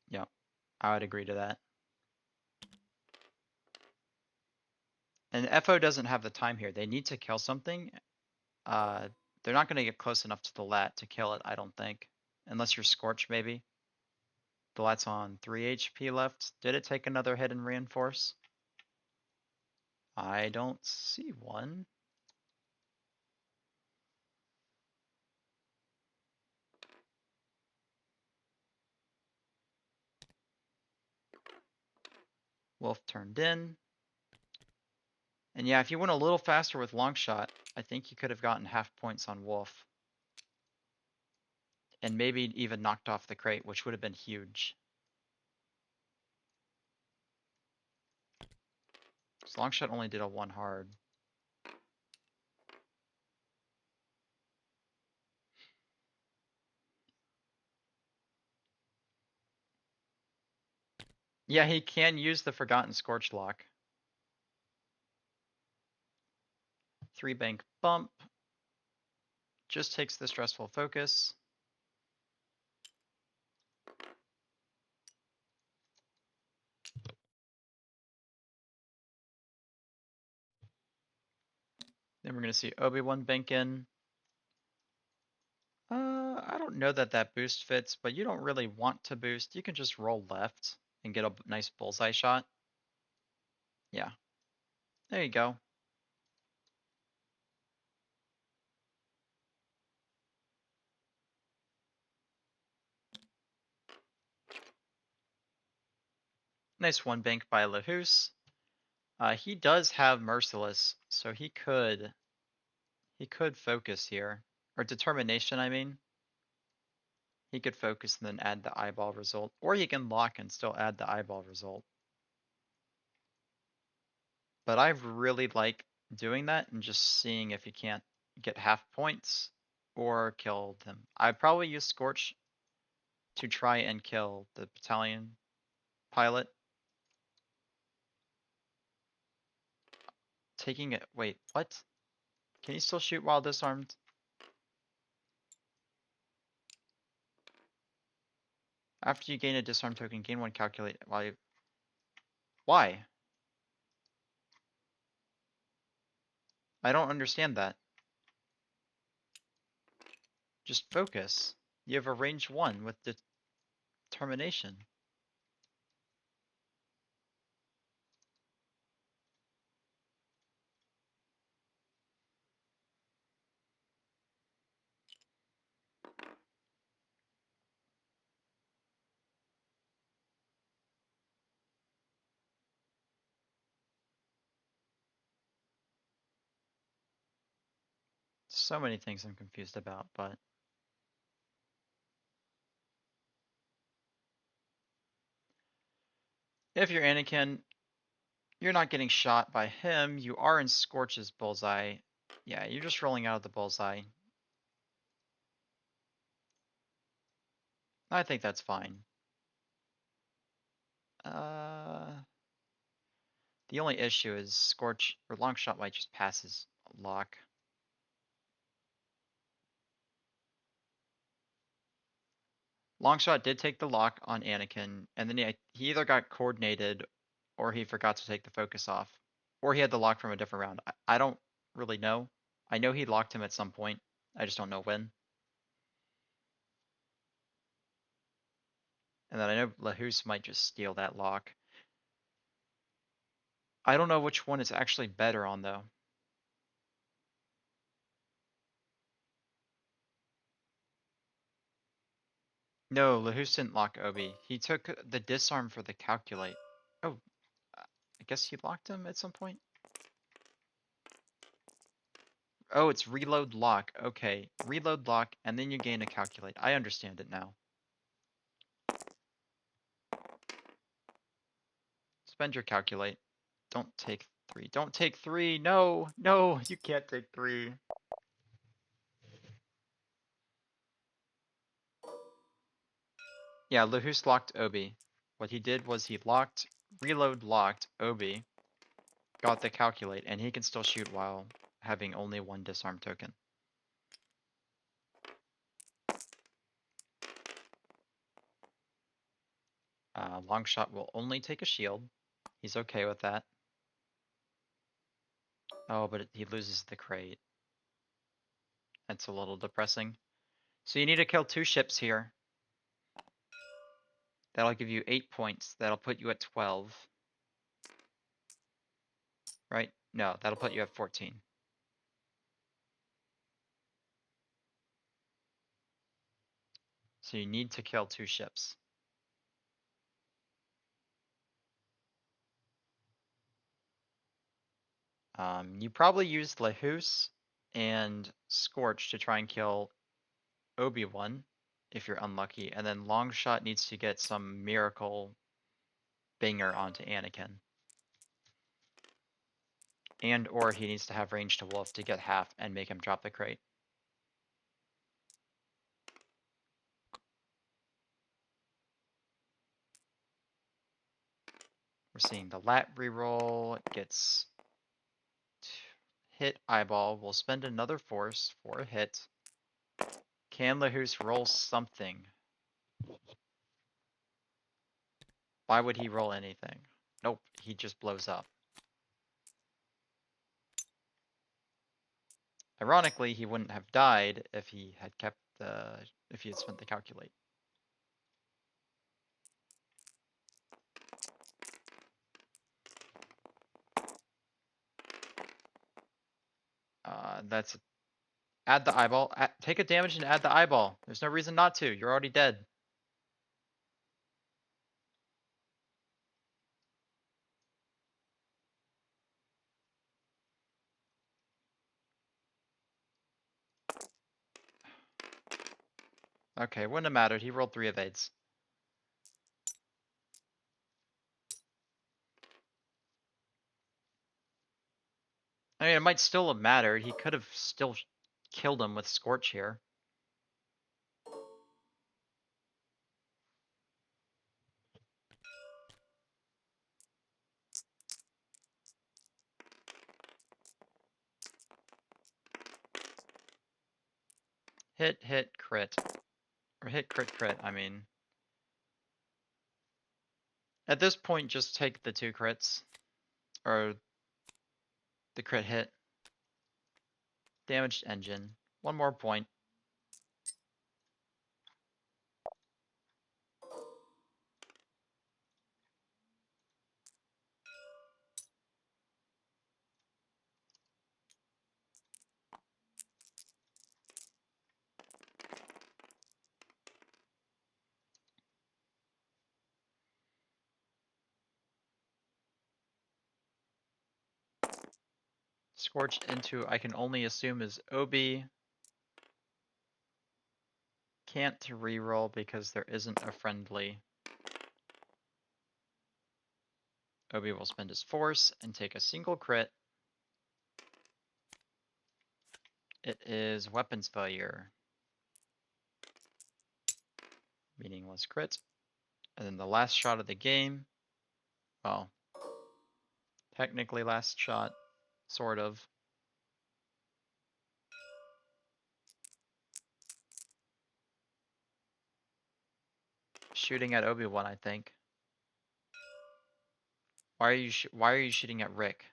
Yeah, I would agree to that. And FO doesn't have the time here. They need to kill something. Uh, they're not going to get close enough to the lat to kill it, I don't think. Unless you're Scorch, maybe. The lat's on 3 HP left. Did it take another hit and reinforce? I don't see one. Wolf turned in. And yeah, if you went a little faster with Longshot, I think you could have gotten half points on Wolf. And maybe even knocked off the crate, which would have been huge. So Longshot only did a 1 hard. Yeah, he can use the Forgotten Scorch lock. 3 bank bump. Just takes the stressful focus. Then we're going to see Obi-Wan bank in. I don't know that that boost fits, but you don't really want to boost. You can just roll left and get a nice bullseye shot. Yeah. There you go. Nice one bank by Lahus. He does have Merciless, so he could focus here. Or Determination, I mean. He could focus and then add the eyeball result. Or he can lock and still add the eyeball result. But I really like doing that and just seeing if you can't get half points or kill them. I'd probably use Scorch to try and kill the battalion pilot. Taking it. Wait, what? Can he still shoot while disarmed? After you gain a disarm token, gain one calculate while you. Why? I don't understand that. Just focus. You have a range 1 with determination. So many things I'm confused about, but if you're Anakin, you're not getting shot by him. You are in Scorch's bullseye. Yeah, you're just rolling out of the bullseye. I think that's fine. The only issue is Scorch or Longshot might just pass his lock. Longshot did take the lock on Anakin, and then he either got coordinated or he forgot to take the focus off. Or he had the lock from a different round. I don't really know. I know he locked him at some point. I just don't know when. And then I know Lahus might just steal that lock. I don't know which one is actually better on though. No, Lahus didn't lock Obi. He took the disarm for the calculate. Oh, I guess he locked him at some point. Oh, it's reload lock. Okay, reload lock, and then you gain a calculate. I understand it now. Spend your calculate. Don't take 3. Don't take 3. No, no, you can't take 3. Yeah, Lahus locked Obi. What he did was he reload locked Obi, got the calculate, and he can still shoot while having only 1 disarm token. Longshot will only take a shield. He's okay with that. Oh, but he loses the crate. That's a little depressing. So you need to kill 2 ships here. That'll give you 8 points. That'll put you at 12. Right? No, that'll put you at 14. So you need to kill 2 ships. You probably used Lahus and Scorch to try and kill Obi-Wan if you're unlucky, and then Longshot needs to get some miracle banger onto Anakin. And or he needs to have range to Wolf to get half and make him drop the crate. We're seeing the lat reroll gets hit eyeball. We'll spend another force for a hit. Can Lahus roll something? Why would he roll anything? Nope, he just blows up. Ironically, he wouldn't have died if he had kept if he had spent the calculate. That's add the eyeball. Take a damage and add the eyeball. There's no reason not to. You're already dead. Okay, wouldn't have mattered. He rolled 3 evades. I mean, it might still have mattered. He could have still killed him with Scorch here. Hit, crit. Or hit, crit, I mean. At this point, just take the 2 crits. Or the crit hit. Damaged engine. 1 more point. Scorched into, I can only assume, is Obi. Can't reroll because there isn't a friendly. Obi will spend his force and take a single crit. It is weapons failure. Meaningless crit. And then the last shot of the game. Well, technically last shot. Sort of. Shooting at Obi-Wan, I think. Why are you shooting at Rick?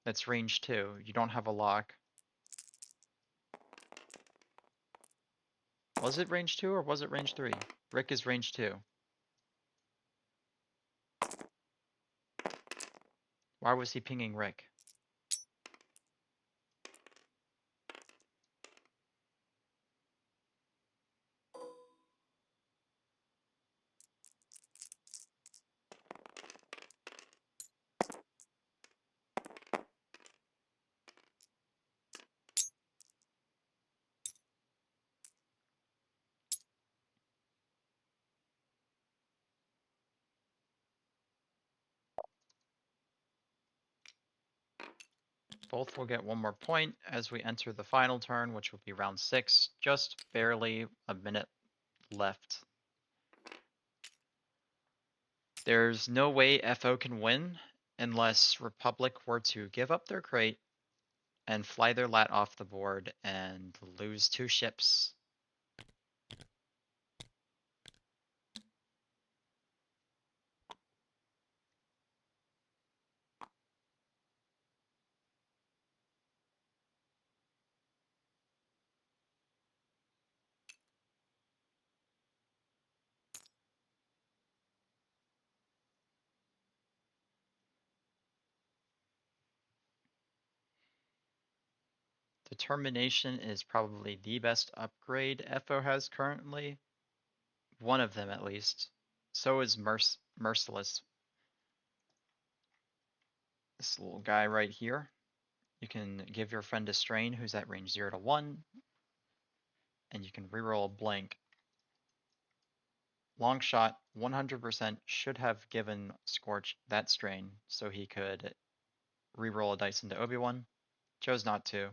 That's range 2. You don't have a lock. Was it range 2 or was it range 3? Rick is range 2. Why was he pinging Rick? Both will get 1 more point as we enter the final turn, which will be round 6. Just barely a minute left. There's no way FO can win unless Republic were to give up their crate and fly their lat off the board and lose 2 ships. Determination is probably the best upgrade FO has currently. One of them, at least. So is Merciless. This little guy right here. You can give your friend a strain who's at range 0 to 1, and you can reroll a blank. Long shot, 100% should have given Scorch that strain so he could reroll a dice into Obi-Wan. Chose not to.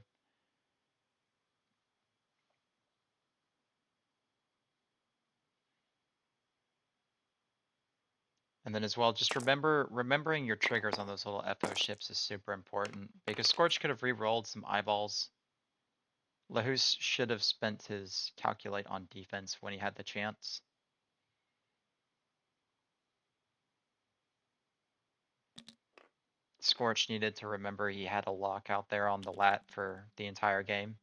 And then as well, just remembering your triggers on those little FO ships is super important because Scorch could have re-rolled some eyeballs. Lahus should have spent his calculate on defense when he had the chance. Scorch needed to remember he had a lock out there on the lat for the entire game.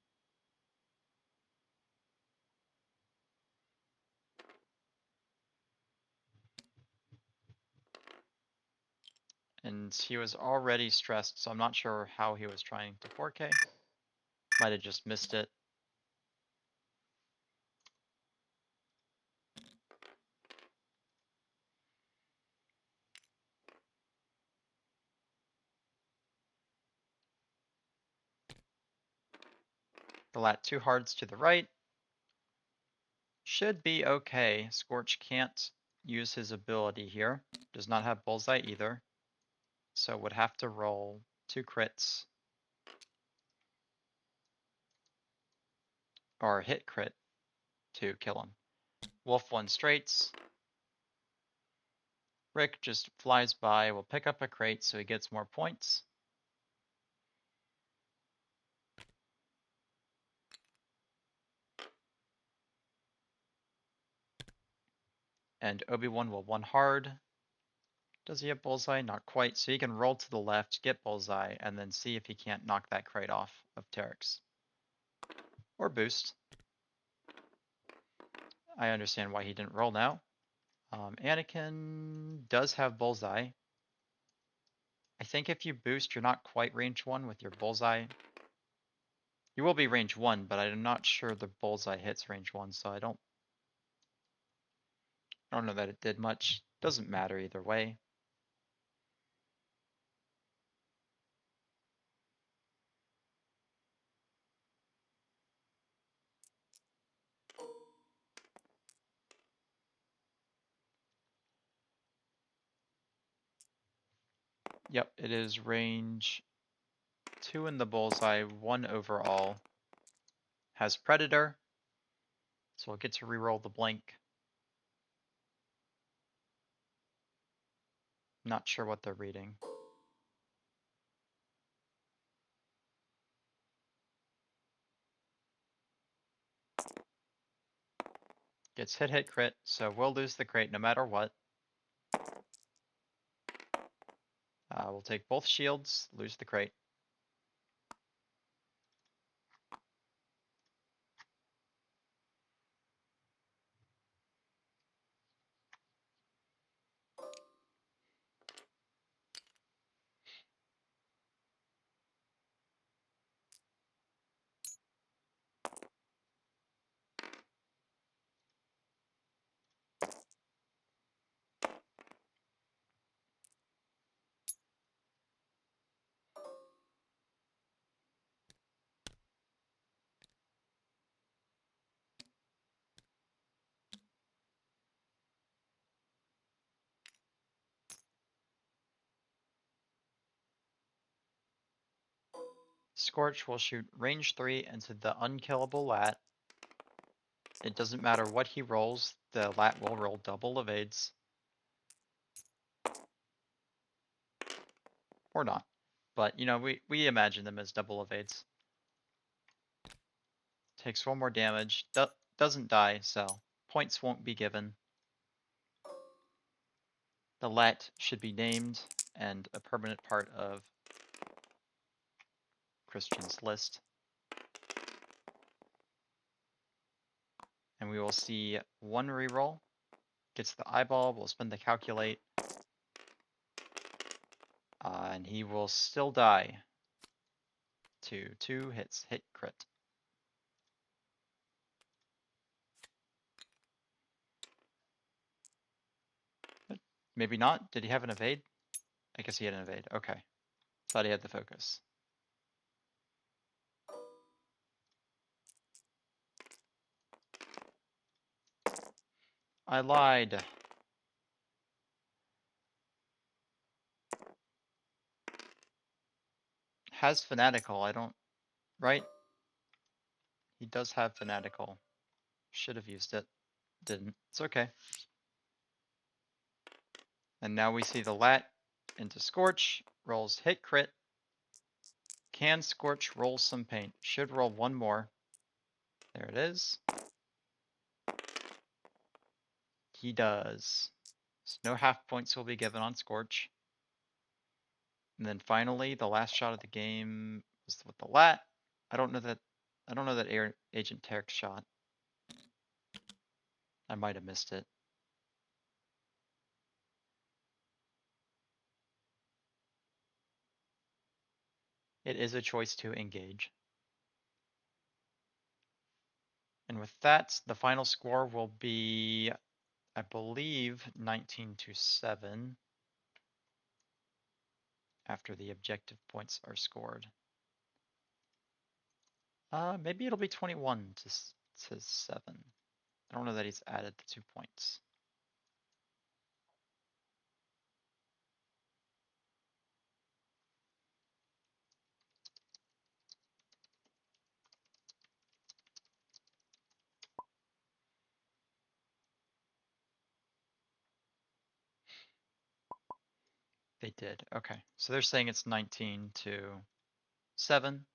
And he was already stressed, so I'm not sure how he was trying to 4K. Might have just missed it. The lat 2 hards to the right. Should be okay. Scorch can't use his ability here. Does not have Bullseye either. So would have to roll 2 crits. Or hit crit to kill him. Wolf 1 straights. Rick just flies by, will pick up a crate so he gets more points. And Obi-Wan will 1 hard. Does he have Bullseye? Not quite. So he can roll to the left, get Bullseye, and then see if he can't knock that crate off of Terex. Or boost. I understand why he didn't roll now. Anakin does have Bullseye. I think if you boost, you're not quite range 1 with your Bullseye. You will be range 1, but I'm not sure the Bullseye hits range 1, so I don't know that it did much. Doesn't matter either way. Yep, it is range 2 in the Bullseye, 1 overall. Has Predator, so we'll get to reroll the blank. Not sure what they're reading. Gets hit crit, so we'll lose the crate no matter what. We'll take both shields, lose the crate. Scorch will shoot range 3 into the unkillable lat. It doesn't matter what he rolls, the lat will roll double evades. Or not. But, you know, we imagine them as double evades. Takes 1 more damage, doesn't die, so points won't be given. The lat should be named and a permanent part of Christian's list. And we will see 1 reroll. Gets the eyeball, we'll spend the calculate. And he will still die to 2 hits, hit crit. Maybe not. Did he have an evade? I guess he had an evade. Okay. Thought he had the focus. I lied. Has fanatical. I don't. Right? He does have fanatical. Should have used it. Didn't. It's okay. And now we see the lat into Scorch. Rolls hit crit. Can Scorch roll some paint? Should roll 1 more. There it is. He does. So no half points will be given on Scorch. And then finally, the last shot of the game was with the lat. I don't know that Agent Terex shot. I might have missed it. It is a choice to engage. And with that, the final score will be, I believe, 19-7 after the objective points are scored. Maybe it'll be 21-7. I don't know that he's added the 2 points. They did. Okay. So they're saying it's 19 to 7.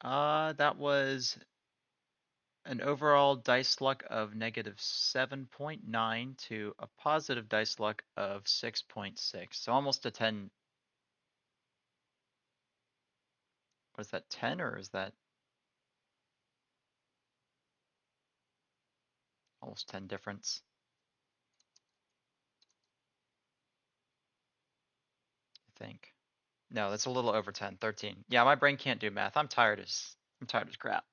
That was an overall dice luck of negative 7.9 to a positive dice luck of 6.6. So almost a 10. What is that, 10 or is that almost 10 difference? I think. No, that's a little over 10, 13. Yeah, my brain can't do math. I'm tired as crap.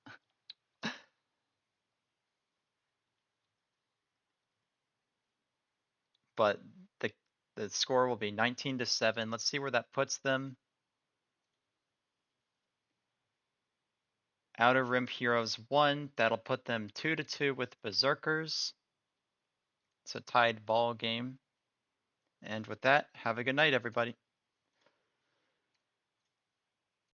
But the the score will be 19 to 7. Let's see where that puts them. Outer Rim Heroes 1, that'll put them 2 to 2 with Berserkers. It's a tied ball game. And with that, have a good night, everybody.